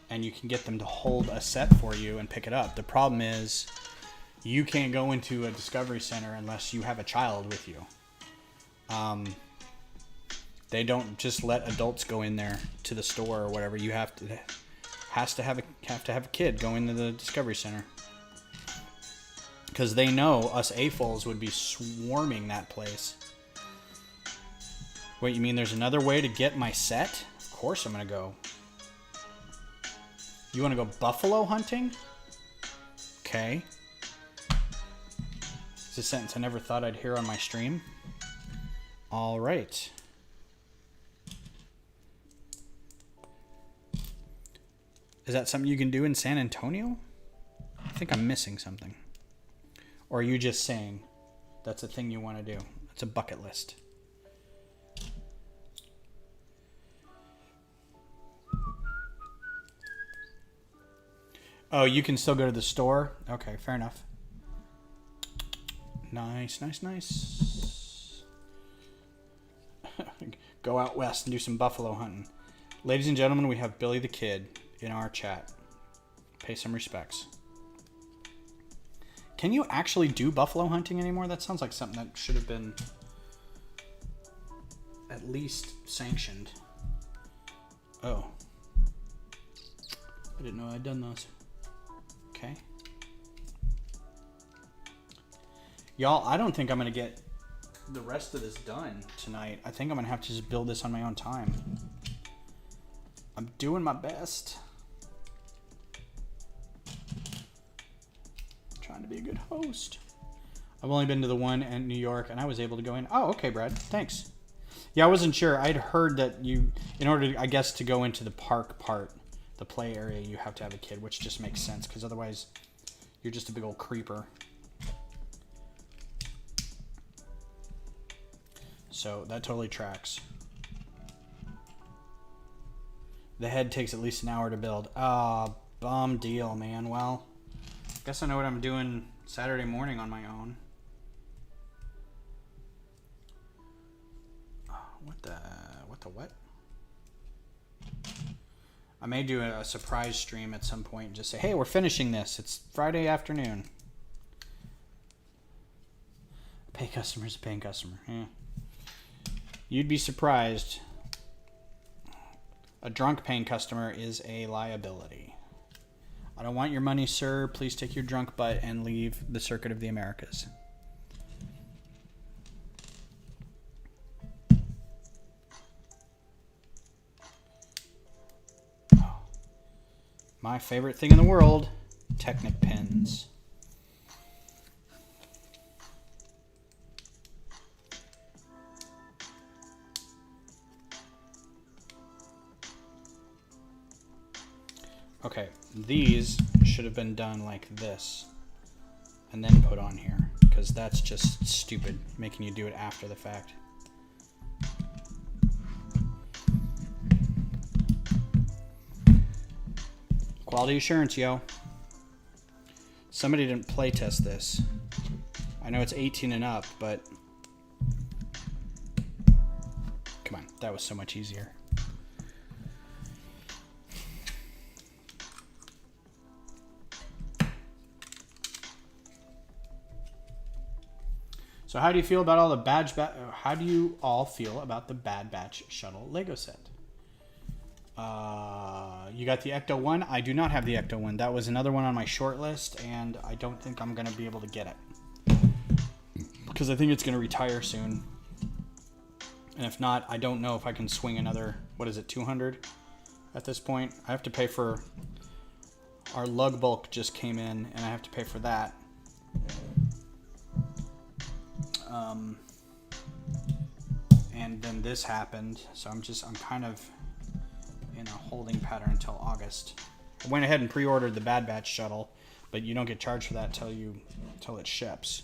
and you can get them to hold a set for you and pick it up. The problem is, you can't go into a Discovery Center unless you have a child with you. They don't just let adults go in there to the store or whatever. You have to have a kid go into the Discovery Center because they know us AFOLs would be swarming that place. Wait, you mean there's another way to get my set? Of course I'm gonna go. You want to go buffalo hunting? Okay. It's a sentence I never thought I'd hear on my stream. All right. Is that something you can do in San Antonio? I think I'm missing something. Or are you just saying that's a thing you want to do? It's a bucket list. Oh, you can still go to the store? Okay, fair enough. Nice, nice, nice. Go out west and do some buffalo hunting. Ladies and gentlemen, we have Billy the Kid in our chat. Pay some respects. Can you actually do buffalo hunting anymore? That sounds like something that should have been at least sanctioned. Oh. I didn't know I'd done those. Okay. Y'all, I don't think I'm going to get the rest of this done tonight. I think I'm going to have to just build this on my own time. I'm doing my best. Trying to be a good host. I've only been to the one in New York, and I was able to go in. Oh, okay, Brad. Thanks. Yeah, I wasn't sure. I'd heard that you, in order, I guess, to go into the park part, the play area, you have to have a kid, which just makes sense, because otherwise you're just a big old creeper. So that totally tracks. The head takes at least an hour to build. Ah, bum deal, man. Well, guess I know what I'm doing Saturday morning on my own. What? I may do a surprise stream at some point and just say, hey, we're finishing this. It's Friday afternoon. A pay customer's a paying customer. Yeah. You'd be surprised A drunk paying customer is a liability. I don't want your money, sir. Please take your drunk butt and leave the Circuit of the Americas. Oh. My favorite thing in the world, Technic pins. Okay, these should have been done like this and then put on here, because that's just stupid, making you do it after the fact. Quality assurance, yo. Somebody didn't play test this. I know it's 18 and up, but come on, that was so much easier. So how do you feel about all the how do you all feel about the Bad Batch Shuttle Lego set? You got the Ecto one. I do not have the Ecto one. That was another one on my short list, and I don't think I'm going to be able to get it because I think it's going to retire soon. And if not, I don't know if I can swing another, what is it, 200 at this point. I have to pay for, our lug bulk just came in, and I have to pay for that. And then this happened, so I'm kind of in a holding pattern until August. I went ahead and pre-ordered the Bad Batch shuttle, but you don't get charged for that till it ships.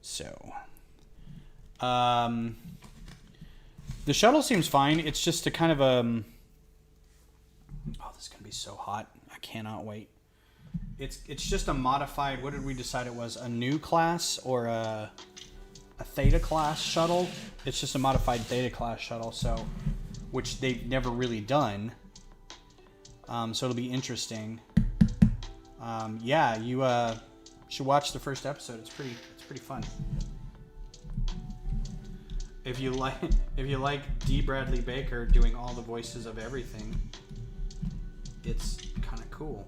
So, the shuttle seems fine. It's just a kind of oh, this is gonna be so hot. I cannot wait. It's just a modified. What did we decide it was? A new class or a Theta class shuttle? It's just a modified Theta class shuttle, so which they've never really done. So it'll be interesting. Yeah, you should watch the first episode. It's pretty fun. If you like D. Bradley Baker doing all the voices of everything, it's kind of cool.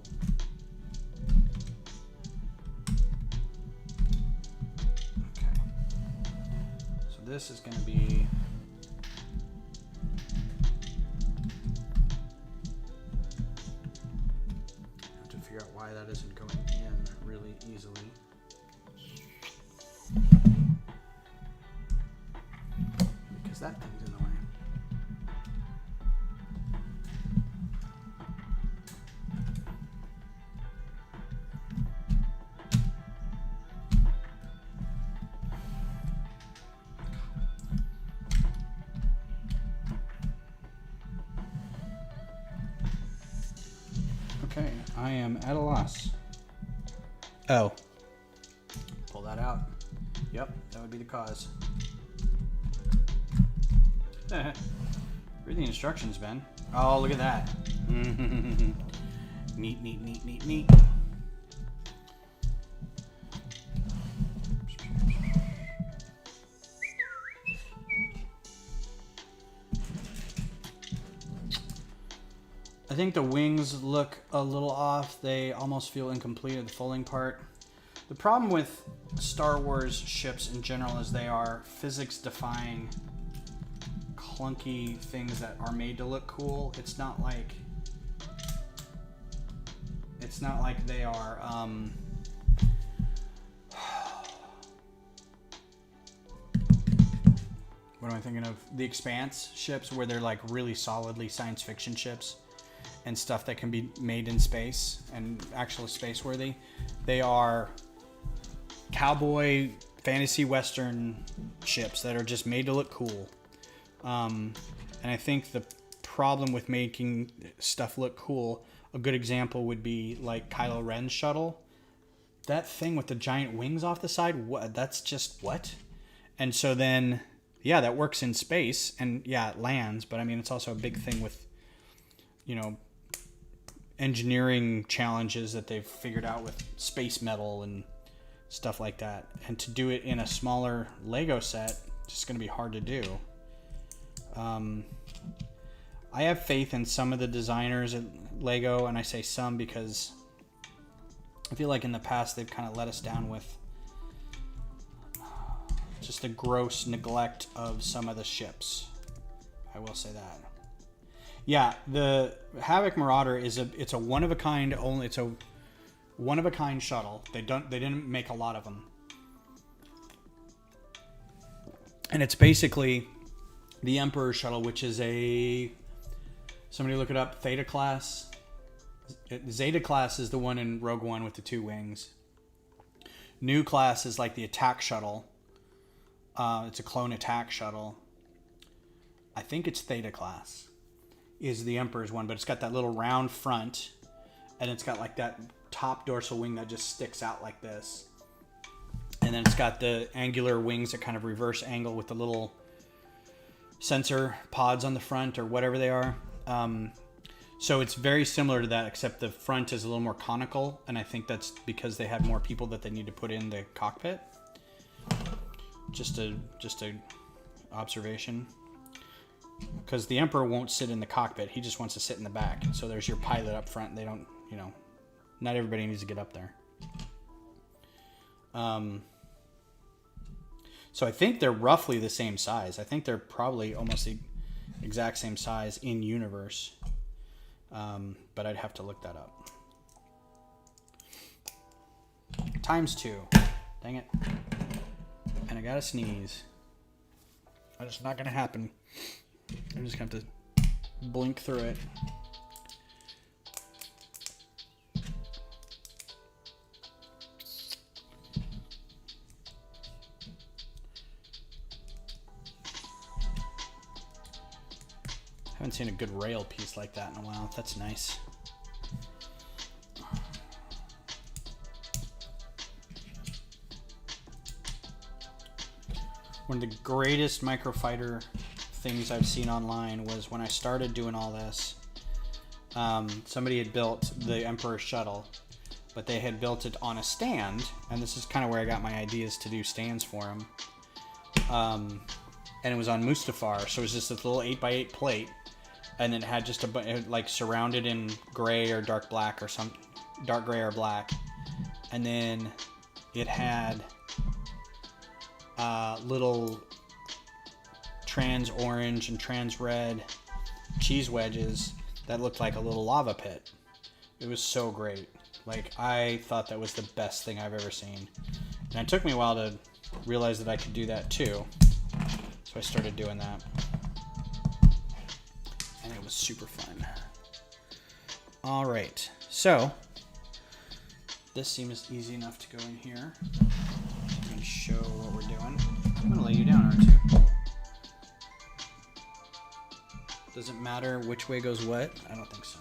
This is going to be I have to figure out why that isn't going in really easily. Because that thing's in the way. Okay, I am at a loss. Oh. Pull that out. Yep, that would be the cause. Read the instructions, Ben. Oh, look at that. Neat, neat, neat, neat, neat. I think the wings look a little off. They almost feel incomplete at the folding part. The problem with Star Wars ships in general is they are physics-defying, clunky things that are made to look cool. It's not like they are what am I thinking of? The Expanse ships, where they're like really solidly science fiction ships and stuff that can be made in space and actually space worthy. They are cowboy fantasy western ships that are just made to look cool. And I think the problem with making stuff look cool, a good example would be like Kylo Ren's shuttle. That thing with the giant wings off the side, what? That's just what? And so then, yeah, that works in space, and yeah, it lands, but I mean, it's also a big thing with, you know, engineering challenges that they've figured out with space metal and stuff like that. And to do it in a smaller Lego set, it's just going to be hard to do. I have faith in some of the designers at Lego, and I say some because I feel like in the past they've kind of let us down with just a gross neglect of some of the ships. I will say that. Yeah, the Havoc Marauder it's a one of a kind shuttle. They didn't make a lot of them. And it's basically the Emperor shuttle, which is somebody look it up, Theta class. Zeta class is the one in Rogue One with the 2 wings. New class is like the attack shuttle. It's a clone attack shuttle. I think it's Theta class is the Emperor's one, but it's got that little round front, and it's got like that top dorsal wing that just sticks out like this. And then it's got the angular wings that kind of reverse angle with the little sensor pods on the front or whatever they are. So it's very similar to that, except the front is a little more conical, and I think that's because they had more people that they need to put in the cockpit. Just a observation. Because the Emperor won't sit in the cockpit, he just wants to sit in the back. So there's your pilot up front. They don't, not everybody needs to get up there. So I think they're roughly the same size. I think they're probably almost the exact same size in universe. But I'd have to look that up. ×2. Dang it. And I gotta sneeze. That's not gonna happen. I'm just gonna have to blink through it. Haven't seen a good rail piece like that in a while. That's nice. One of the greatest microfighter things I've seen online was when I started doing all this. Somebody had built the Emperor shuttle, but they had built it on a stand, and this is kind of where I got my ideas to do stands for them. And it was on Mustafar, so it was just this little 8x8 plate, and it had just like surrounded in gray or dark black or dark gray or black, and then it had little trans orange and trans red cheese wedges that looked like a little lava pit. It was so great. Like, I thought that was the best thing I've ever seen. And it took me a while to realize that I could do that too. So I started doing that. And it was super fun. All right. So, this seems easy enough to go in here. I'm going to show what we're doing. I'm going to lay you down, R2. Does it matter which way goes what? I don't think so.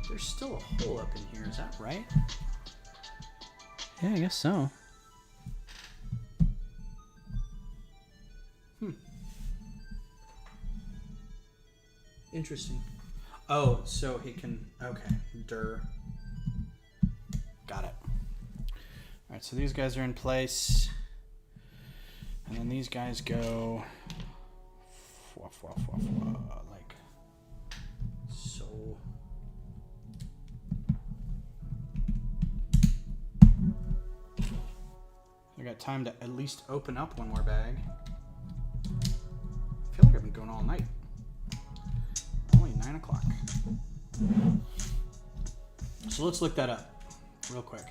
There's still a hole up in here, is that right? Yeah, I guess so. Interesting. Oh, so he can... Okay. Got it. Alright, so these guys are in place. And then these guys go... like... so... I got time to at least open up one more bag. I feel like I've been going all night. Only 9 o'clock. So let's look that up real quick.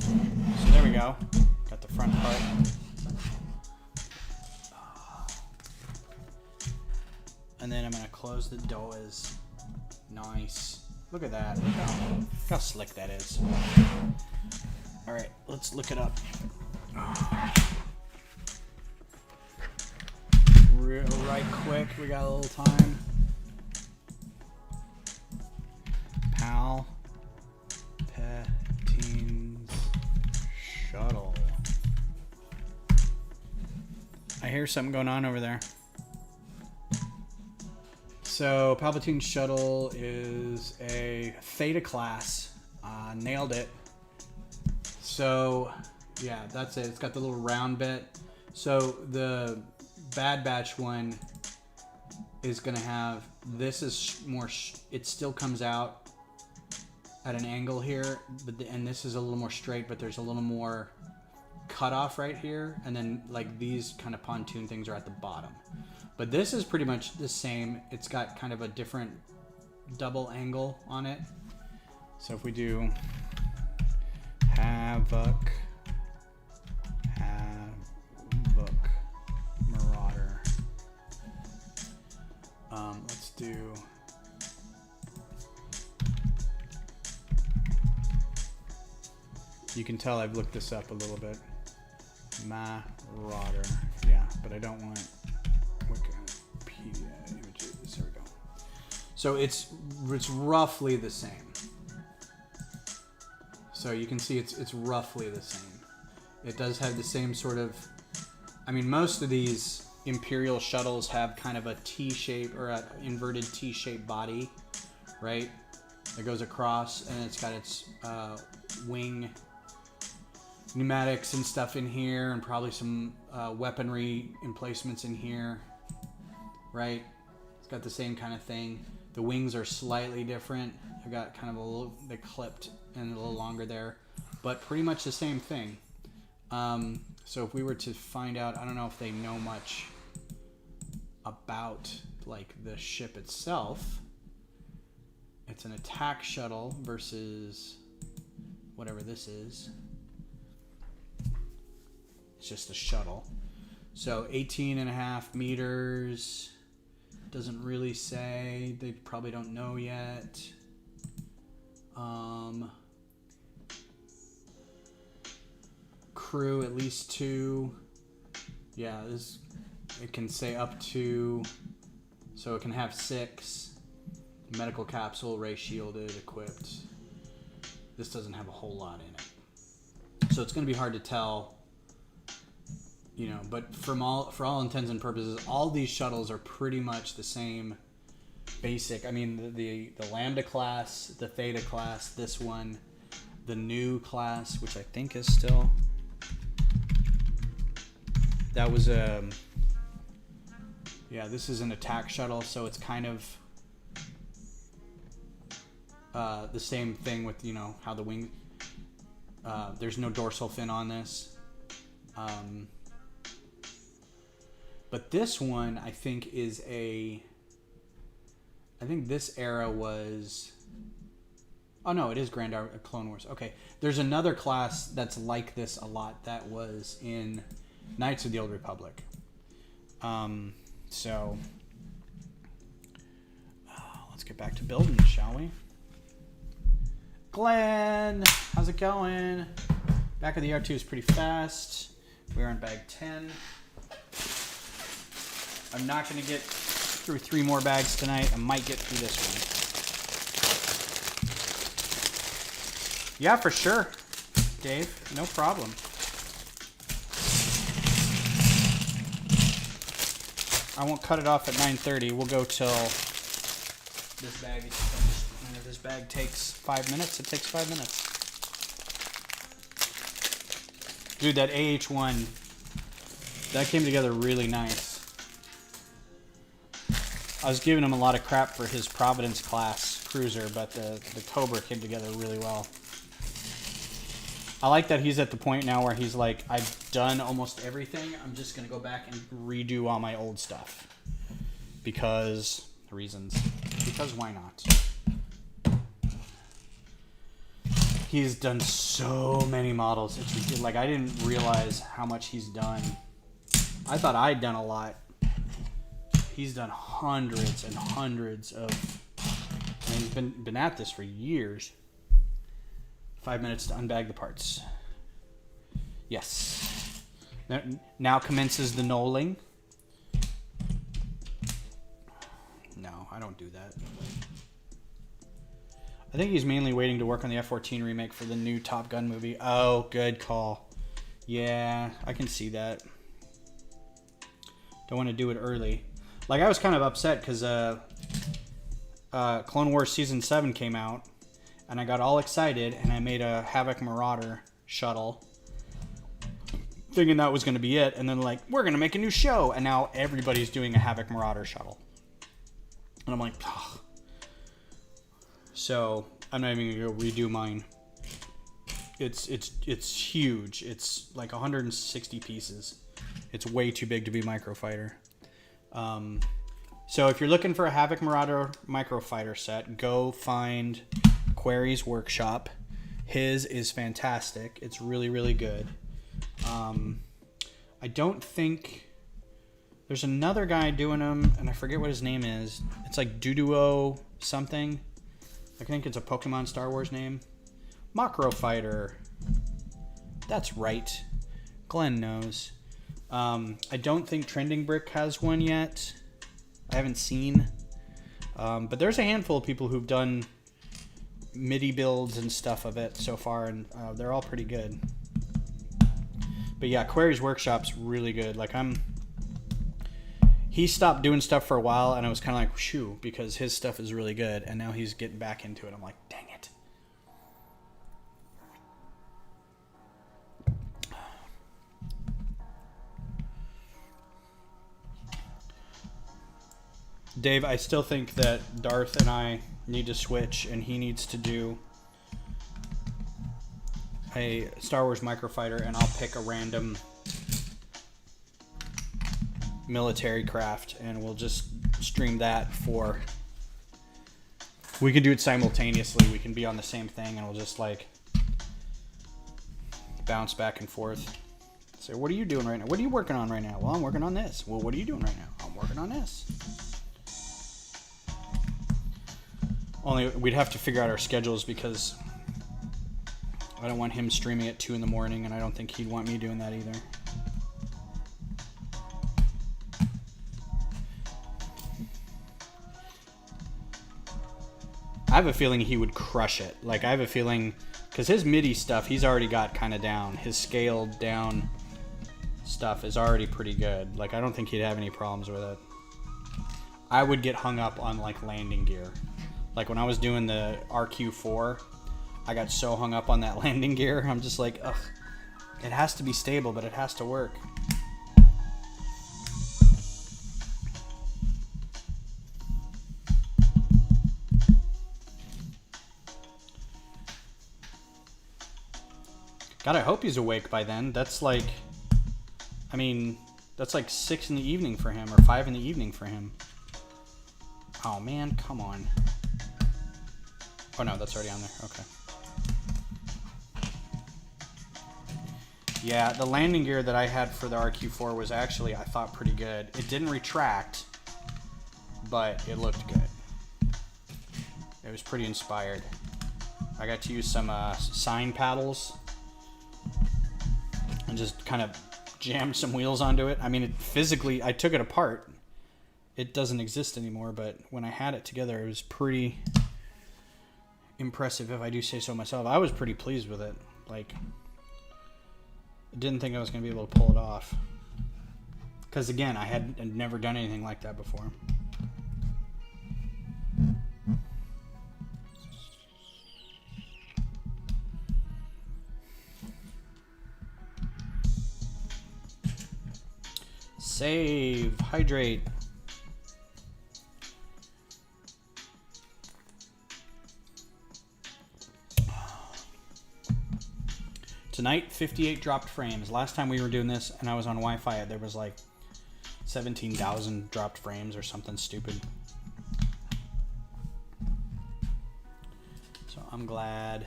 So there we go. Got the front part. And then I'm going to close the doors. Nice. Look at that. Look how slick that is. Alright, let's look it up. Real right quick, we got a little time. Palpatine Shuttle. I hear something going on over there. So Palpatine Shuttle is a Theta class Nailed it. So, yeah, that's it. It's got the little round bit. So the Bad Batch one is going to have, this is more, it still comes out at an angle here, but and this is a little more straight, but there's a little more cutoff right here, and then like these kind of pontoon things are at the bottom. But this is pretty much the same. It's got kind of a different double angle on it. So if we do Havoc Marauder, let's do you can tell I've looked this up a little bit. Marauder, yeah, but I don't want Wikipedia images. There we go. So it's roughly the same. So you can see it's roughly the same. It does have the same sort of, I mean, most of these Imperial shuttles have kind of a T-shape or an inverted T-shaped body, right? That goes across, and it's got its wing pneumatics and stuff in here, and probably some weaponry emplacements in here, right? It's got the same kind of thing. The wings are slightly different. They've got kind of a little, they clipped and a little longer there, but pretty much the same thing. So if we were to find out, I don't know if they know much about like the ship itself. It's an attack shuttle versus whatever this is. It's just a shuttle. So 18.5 meters. Doesn't really say. They probably don't know yet. Crew at least 2. Yeah, this it can say up to, so it can have 6. Medical capsule, ray shielded, equipped. This doesn't have a whole lot in it, so it's going to be hard to tell. You know, but for all intents and purposes, all these shuttles are pretty much the same basic. I mean, the Lambda class, the Theta class, this one, the new class, which I think is still, that was a, yeah, this is an attack shuttle, so it's kind of the same thing with, you know, how the wing, there's no dorsal fin on this. But this one, I think, is a, I think this era was, oh no, it is Grand Clone Wars. Okay, there's another class that's like this a lot that was in Knights of the Old Republic. So, let's get back to building, shall we? Glenn, how's it going? Back of the R2 is pretty fast. We're on bag 10. I'm not going to get through 3 more bags tonight. I might get through this one. Yeah, for sure, Dave. No problem. I won't cut it off at 9:30. We'll go till this bag is finished. And if this bag takes 5 minutes, it takes 5 minutes. Dude, that AH-1, that came together really nice. I was giving him a lot of crap for his Providence class cruiser, but the Cobra came together really well. I like that he's at the point now where he's like, I've done almost everything. I'm just going to go back and redo all my old stuff. Because reasons. Because why not? He's done so many models. It's ridiculous. Like, I didn't realize how much he's done. I thought I'd done a lot. He's done hundreds and hundreds of, I mean, he's been at this for years. 5 minutes to unbag the parts. Yes. Now commences the knolling. No, I don't do that. I think he's mainly waiting to work on the F-14 remake for the new Top Gun movie. Oh, good call. Yeah, I can see that. Don't want to do it early. Like, I was kind of upset because Clone Wars Season 7 came out, And I got all excited, and I made a Havoc Marauder shuttle, thinking that was going to be it. And then like, we're going to make a new show. And now everybody's doing a Havoc Marauder shuttle. And I'm like, ugh. So I'm not even going to go redo mine. It's huge. It's like 160 pieces. It's way too big to be Microfighter. So if you're looking for a Havoc Marauder Microfighter set, go find Query's Workshop. His is fantastic. It's really, really good. I don't think... There's another guy doing them, and I forget what his name is. It's like Duduo something. I think it's a Pokemon Star Wars name. Macrofighter. That's right. Glenn knows. I don't think Trending Brick has one yet. I haven't seen. But there's a handful of people who've done MIDI builds and stuff of it so far, and they're all pretty good. But yeah, Query's Workshop's really good. Like he stopped doing stuff for a while, and I was kind of like, shoo, because his stuff is really good, and now he's getting back into it. I'm like, dang it. Dave, I still think that Darth and I need to switch, and he needs to do a Star Wars Microfighter, and I'll pick a random military craft, and we'll just stream that for... We can do it simultaneously. We can be on the same thing, and we'll just like bounce back and forth. Say, what are you doing right now? What are you working on right now? Well, I'm working on this. Well, what are you doing right now? I'm working on this. Only we'd have to figure out our schedules, because I don't want him streaming at 2 in the morning, and I don't think he'd want me doing that either. I have a feeling he would crush it. Like, I have a feeling, because his MIDI stuff, he's already got kind of down. His scaled down stuff is already pretty good. Like, I don't think he'd have any problems with it. I would get hung up on, like, landing gear. Like, when I was doing the RQ4, I got so hung up on that landing gear. I'm just like, ugh. It has to be stable, but it has to work. God, I hope he's awake by then. That's like... I mean, that's like 6 in the evening for him, or 5 in the evening for him. Oh, man, come on. Oh, no, that's already on there. Okay. Yeah, the landing gear that I had for the RQ4 was actually, I thought, pretty good. It didn't retract, but it looked good. It was pretty inspired. I got to use some sign paddles and just kind of jammed some wheels onto it. I mean, it physically, I took it apart. It doesn't exist anymore, but when I had it together, it was pretty impressive, if I do say so myself. I was pretty pleased with it. Like, I didn't think I was going to be able to pull it off. Because, again, I had never done anything like that before. Save. Hydrate. Tonight, 58 dropped frames. Last time we were doing this and I was on Wi-Fi, there was like 17,000 dropped frames or something stupid. So I'm glad.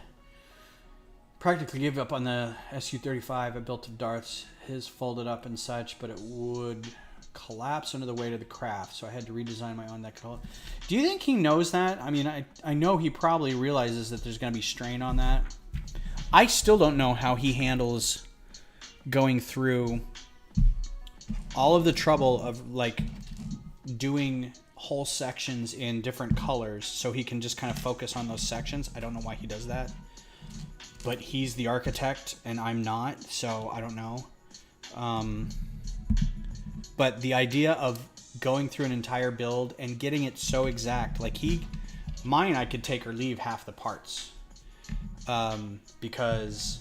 Practically gave up on the SU-35 I built of Darth's. His folded up and such, but it would collapse under the weight of the craft, so I had to redesign my own that could hold. Do you think he knows that? I mean, I know he probably realizes that there's going to be strain on that. I still don't know how he handles going through all of the trouble of like doing whole sections in different colors so he can just kind of focus on those sections. I don't know why he does that, but he's the architect and I'm not, so I don't know. But the idea of going through an entire build and getting it so exact, like mine I could take or leave half the parts. because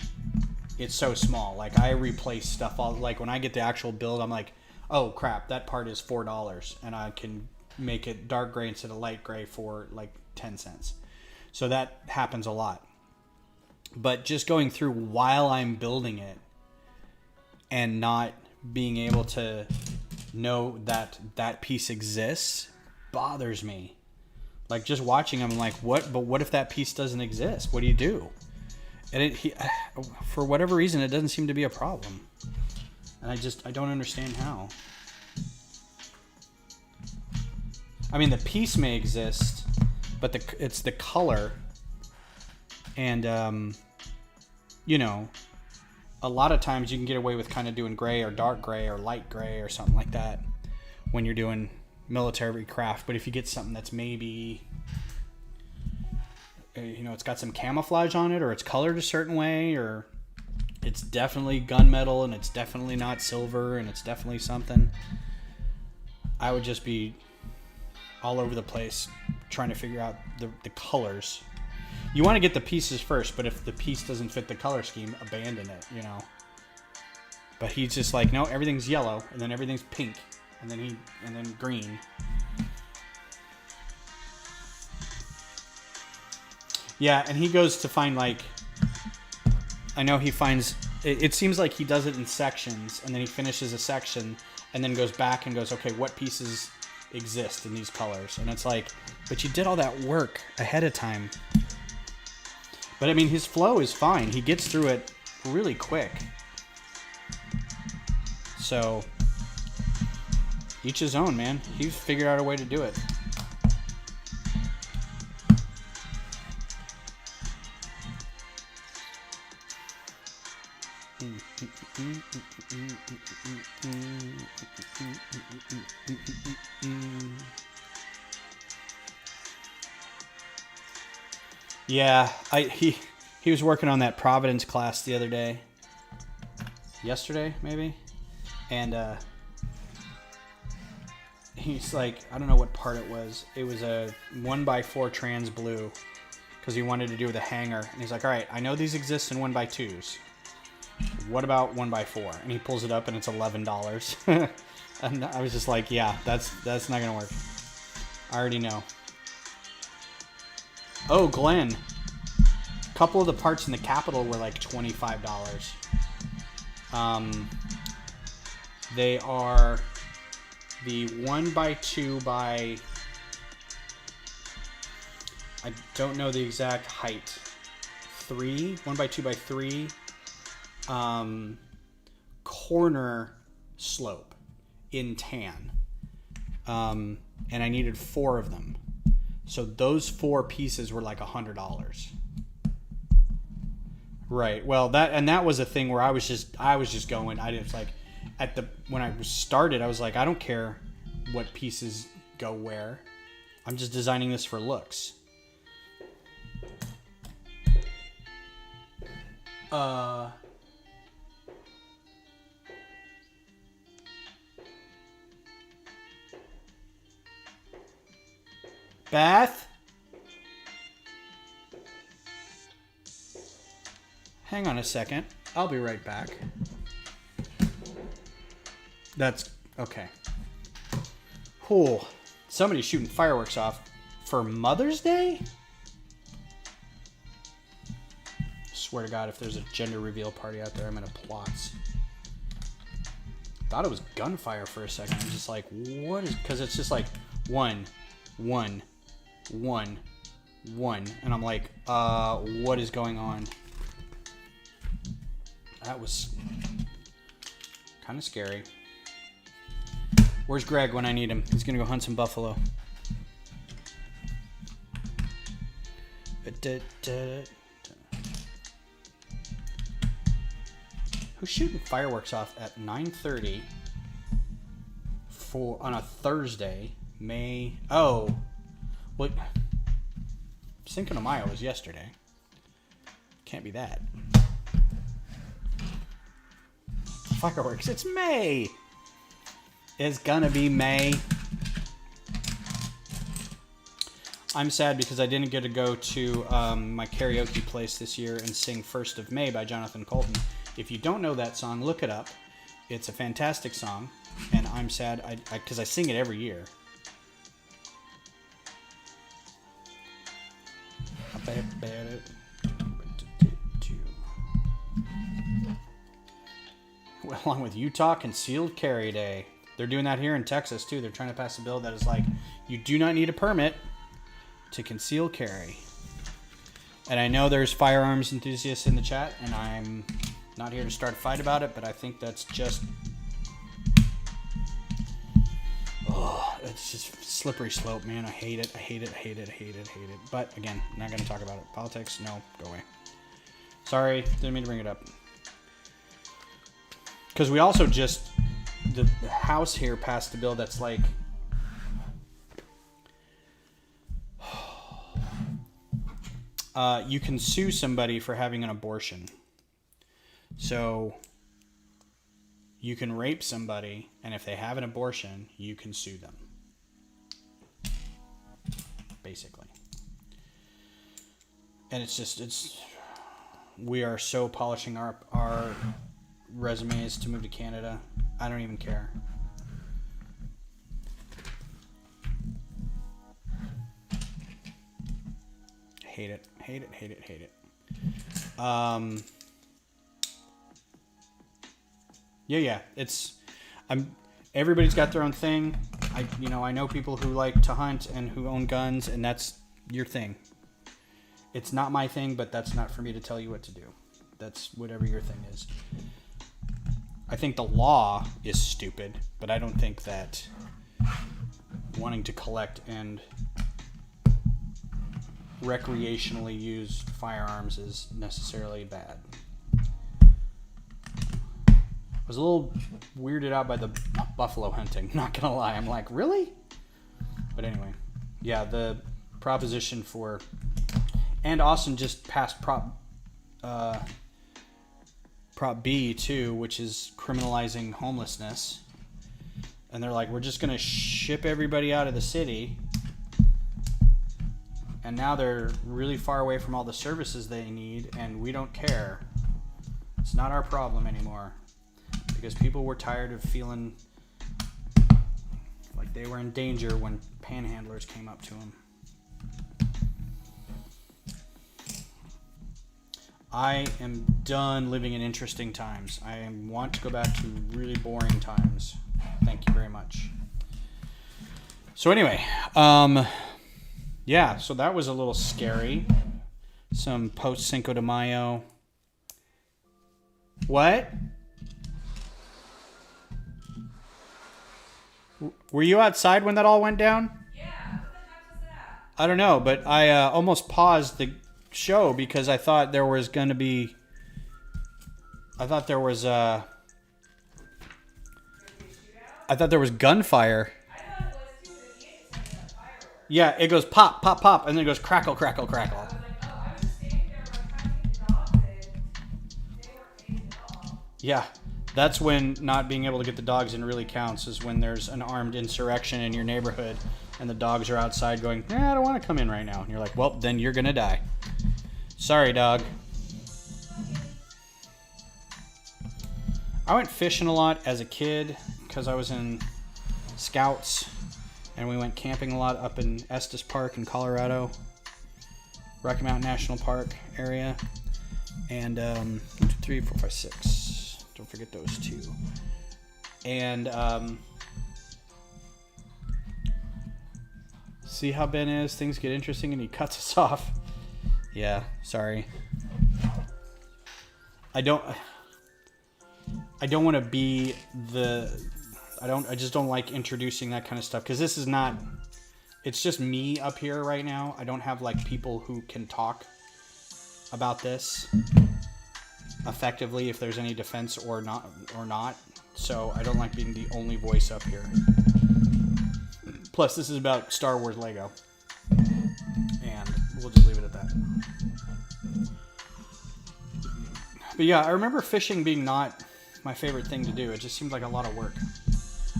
it's so small. Like I replace stuff all, like when I get the actual build, I'm like, oh crap, that part is $4 and I can make it dark gray instead of light gray for like 10 cents. So that happens a lot. But just going through while I'm building it and not being able to know that that piece exists bothers me. Like just watching them, I'm like, what? But what if that piece doesn't exist? What do you do? And for whatever reason, it doesn't seem to be a problem. And I don't understand how. I mean, the piece may exist, but it's the color. And, you know, a lot of times you can get away with kind of doing gray or dark gray or light gray or something like that when you're doing military craft. But if you get something that's maybe, you know, it's got some camouflage on it, or it's colored a certain way, or it's definitely gunmetal and it's definitely not silver and it's definitely something, I would just be all over the place trying to figure out the colors. You want to get the pieces first, but if the piece doesn't fit the color scheme, abandon it, you know. But he's just like, no, everything's yellow, and then everything's pink, and then green. Yeah, and he goes to find, like, I know he finds, it seems like he does it in sections, and then he finishes a section, and then goes back and goes, okay, what pieces exist in these colors? And it's like, but you did all that work ahead of time. But I mean, his flow is fine. He gets through it really quick. So, each his own, man. He's figured out a way to do it. Yeah, he was working on that Providence class the other day. Yesterday, maybe? And he's like, I don't know what part it was. It was a 1x4 trans blue because he wanted to do the hanger. And he's like, all right, I know these exist in 1x2s. What about 1x4? And he pulls it up and it's $11. And I was just like, yeah, that's not going to work. I already know. Oh, Glenn. A couple of the parts in the Capitol were like $25. They are the 1x2 by... I don't know the exact height. 1x2 by 3 corner slope in tan. And I needed 4 of them. So those 4 pieces were like $100. Right. Well, that was a thing where I was just going. I didn't like when I started, I was like, I don't care what pieces go where. I'm just designing this for looks. Beth? Hang on a second. I'll be right back. That's okay. Cool. Somebody's shooting fireworks off for Mother's Day? Swear to God, if there's a gender reveal party out there, I'm gonna plots. Thought it was gunfire for a second. I'm just like, what is... Because it's just like 1, 1, 1, 1. And I'm like, what is going on? That was kind of scary. Where's Greg when I need him? He's going to go hunt some buffalo. Who's shooting fireworks off at 9:30 on a Thursday, May... Oh, what? Cinco de Mayo was yesterday. Can't be that. Fireworks. It's May. It's gonna be May. I'm sad because I didn't get to go to my karaoke place this year and sing First of May by Jonathan Colton. If you don't know that song, look it up. It's a fantastic song, and I'm sad because I sing it every year. Well, along with Utah Concealed Carry Day. They're doing that here in Texas, too. They're trying to pass a bill that is like, you do not need a permit to conceal carry. And I know there's firearms enthusiasts in the chat, and I'm not here to start a fight about it, but I think that's just... Oh, it's just slippery slope, man. I hate it. I hate it. I hate it. I hate it. I hate it. But, again, not going to talk about it. Politics, no. Go away. Sorry. Didn't mean to bring it up. Because we also just... The House here passed a bill that's like... you can sue somebody for having an abortion. So you can rape somebody, and if they have an abortion, you can sue them. Basically. And it's just, we are so polishing our resumes to move to Canada. I don't even care. Hate it. Hate it, hate it, hate it. Yeah. Everybody's got their own thing. I know people who like to hunt and who own guns, and that's your thing. It's not my thing, but that's not for me to tell you what to do. That's whatever your thing is. I think the law is stupid, but I don't think that wanting to collect and recreationally used firearms is necessarily bad. I was a little weirded out by the buffalo hunting, not gonna lie. I'm like, really? But anyway, yeah, the proposition for... And Austin just passed Prop B too, which is criminalizing homelessness. And they're like, we're just gonna ship everybody out of the city. And now they're really far away from all the services they need, and we don't care. It's not our problem anymore. Because people were tired of feeling like they were in danger when panhandlers came up to them. I am done living in interesting times. I want to go back to really boring times. Thank you very much. So anyway, yeah, so that was a little scary. Some post Cinco de Mayo. What? Were you outside when that all went down? Yeah, what the heck was that? I don't know, but I almost paused the show because I thought there was going to be... I thought there was gunfire. I thought it was too, but the end just ended up fireworks. Yeah, it goes pop, pop, pop, and then it goes crackle, crackle, crackle. I was like, oh, I was just standing there like trying to get the dogs in. They weren't phased at all. Yeah, that's when not being able to get the dogs in really counts, is when there's an armed insurrection in your neighborhood and the dogs are outside going, I don't want to come in right now. And you're like, well, then you're going to die. Sorry, dog. I went fishing a lot as a kid because I was in Scouts, and we went camping a lot up in Estes Park in Colorado, Rocky Mountain National Park area, and 1, 2, 3, 4, 5, 6. Don't forget those two. And see how Ben is? Things get interesting, and he cuts us off. Yeah, sorry. I don't want to be I just don't like introducing that kind of stuff, because this is not, it's just me up here right now. I don't have like people who can talk about this effectively, if there's any defense or not. So I don't like being the only voice up here. Plus, this is about Star Wars Lego, and we'll just leave it at that. But yeah, I remember fishing being not my favorite thing to do. It just seemed like a lot of work.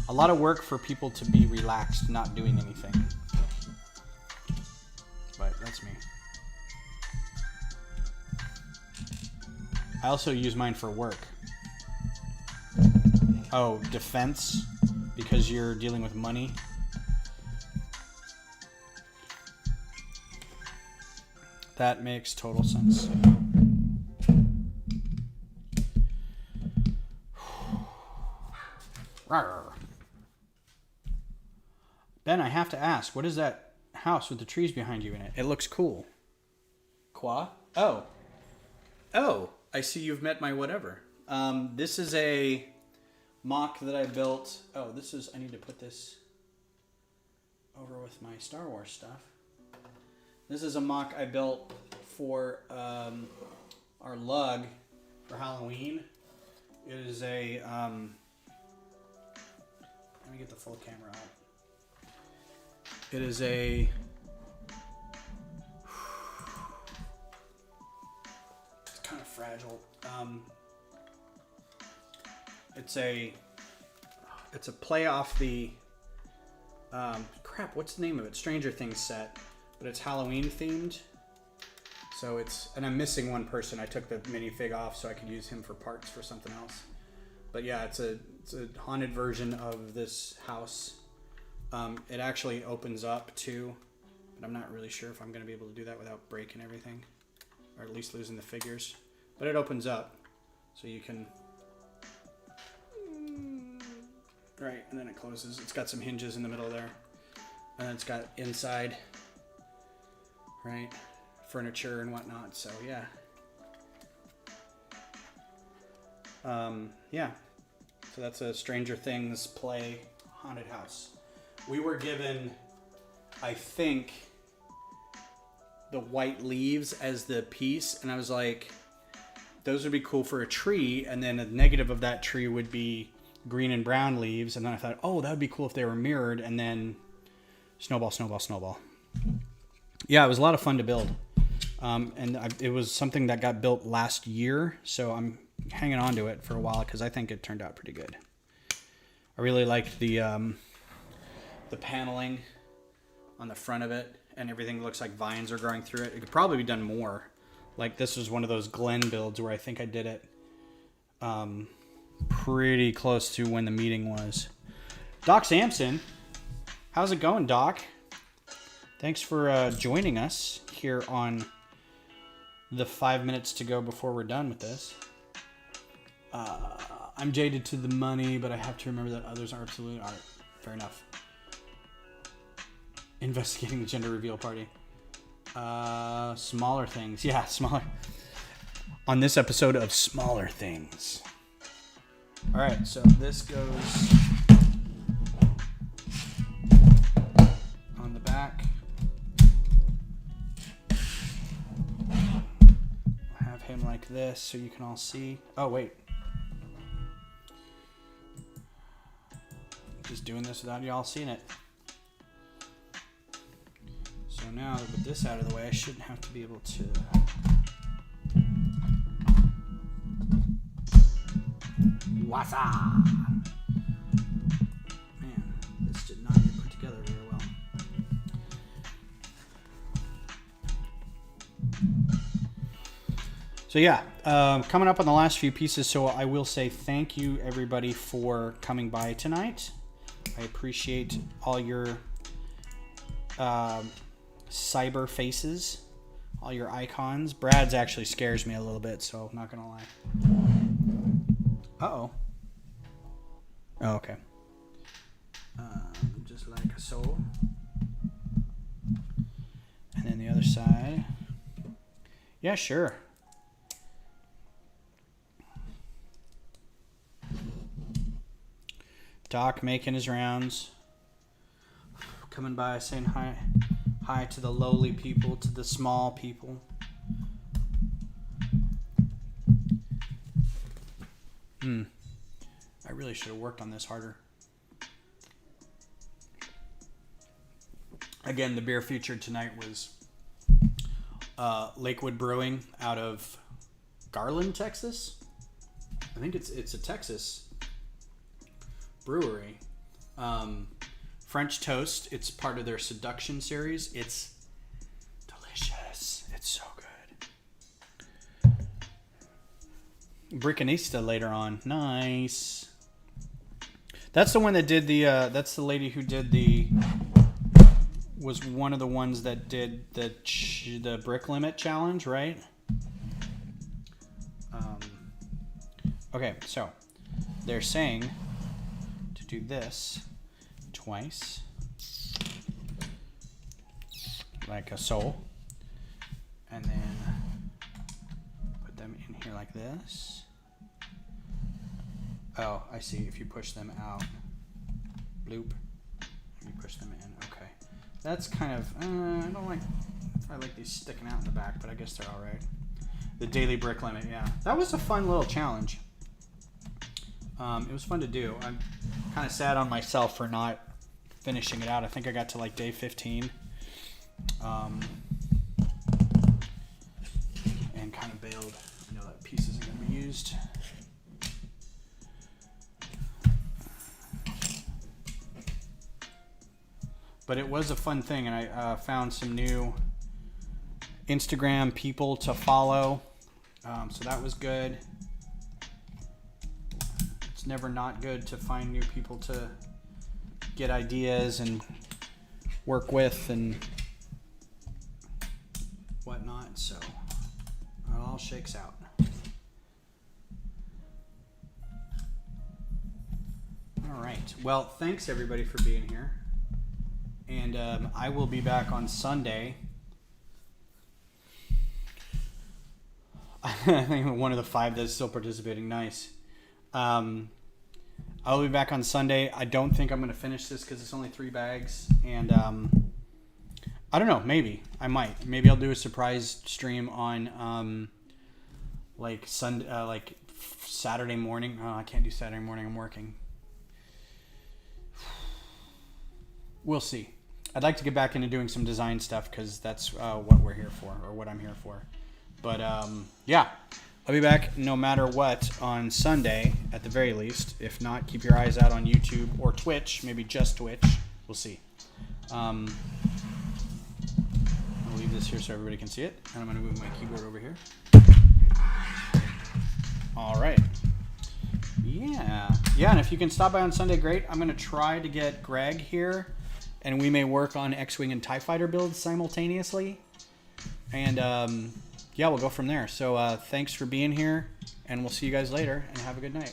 A lot of work for people to be relaxed, not doing anything. that's me. I also use mine for work. Oh, defense, because you're dealing with money. That makes total sense. Ben, I have to ask, what is that house with the trees behind you in it? It looks cool. Qua? Oh. Oh, I see you've met my whatever. This is a mock that I built. Oh, this is, I need to put this over with my Star Wars stuff. This is a mock I built for our lug for Halloween. It is a, let me get the full camera out. It is a, it's kind of fragile. It's a play off the, crap, what's the name of it? Stranger Things set, but it's Halloween themed. So it's, and I'm missing one person. I took the minifig off so I could use him for parts for something else. But yeah, it's a haunted version of this house. It actually opens up too, but I'm not really sure if I'm going to be able to do that without breaking everything, or at least losing the figures. But it opens up, so you can, right, and then it closes. It's got some hinges in the middle there, and then it's got inside, right, furniture and whatnot. So yeah, yeah. So that's a Stranger Things play haunted house. We were given, I think, the white leaves as the piece, and I was like, those would be cool for a tree, and then a negative of that tree would be green and brown leaves, and then I thought, oh, that would be cool if they were mirrored, and then snowball, snowball, snowball. Yeah, it was a lot of fun to build, it was something that got built last year, so I'm hanging on to it for a while because I think it turned out pretty good. I really liked the paneling on the front of it, and everything looks like vines are growing through it. It could probably be done more. Like, this was one of those Glen builds where I think I did it pretty close to when the meeting was. Doc Sampson, how's it going, Doc? Thanks for joining us here on the 5 minutes to go before we're done with this. I'm jaded to the money, but I have to remember that others are absolute art. Fair enough. Investigating the gender reveal party. Smaller things. Yeah, smaller. On this episode of Smaller Things. All right, so this goes on the back. I'll have him like this so you can all see. Oh, wait. Just doing this without y'all seeing it. So now with this out of the way, I shouldn't have to be able to. What's up? Man, this did not get put together very well. So yeah, coming up on the last few pieces, so I will say thank you everybody for coming by tonight. I appreciate all your cyber faces, all your icons. Brad's actually scares me a little bit, so I'm not gonna lie. Uh-oh. Oh, okay. Just like so. And then the other side. Yeah, sure. Doc making his rounds. Coming by saying hi. Hi to the lowly people, to the small people. I really should have worked on this harder. Again, the beer featured tonight was Lakewood Brewing out of Garland, Texas. I think it's a Texas brewery. French Toast. It's part of their Seduction series. It's delicious. It's so good. Brickanista later on. Nice. That's the one that did the, that's the lady who did the, was one of the ones that did the brick limit challenge, right? Okay, so they're saying to do this twice, like a soul, and then put them in here like this. Oh, I see. If you push them out, bloop, and you push them in. Okay, that's kind of I don't like. I like these sticking out in the back, but I guess they're all right. The daily brick limit, yeah, that was a fun little challenge. It was fun to do. I'm kind of sad on myself for not finishing it out. I think I got to like day 15. And kind of bailed. I know that piece isn't going to be used. But it was a fun thing, and I found some new Instagram people to follow. So that was good. It's never not good to find new people to get ideas and work with and whatnot. So it all shakes out. All right. Well, thanks everybody for being here. And I will be back on Sunday. I think I'm one of the 5 that's still participating. Nice. I'll be back on Sunday. I don't think I'm going to finish this because it's only 3 bags. And I don't know. Maybe. I might. Maybe I'll do a surprise stream on like Sunday, like Saturday morning. Oh, I can't do Saturday morning. I'm working. We'll see. I'd like to get back into doing some design stuff because that's what we're here for, or what I'm here for. But yeah, I'll be back no matter what on Sunday at the very least. If not, keep your eyes out on YouTube or Twitch, maybe just Twitch. We'll see. I'll leave this here so everybody can see it. And I'm going to move my keyboard over here. All right. Yeah. Yeah, and if you can stop by on Sunday, great. I'm going to try to get Greg here, and we may work on X-Wing and TIE Fighter builds simultaneously. And yeah, we'll go from there. So thanks for being here, and we'll see you guys later, and have a good night.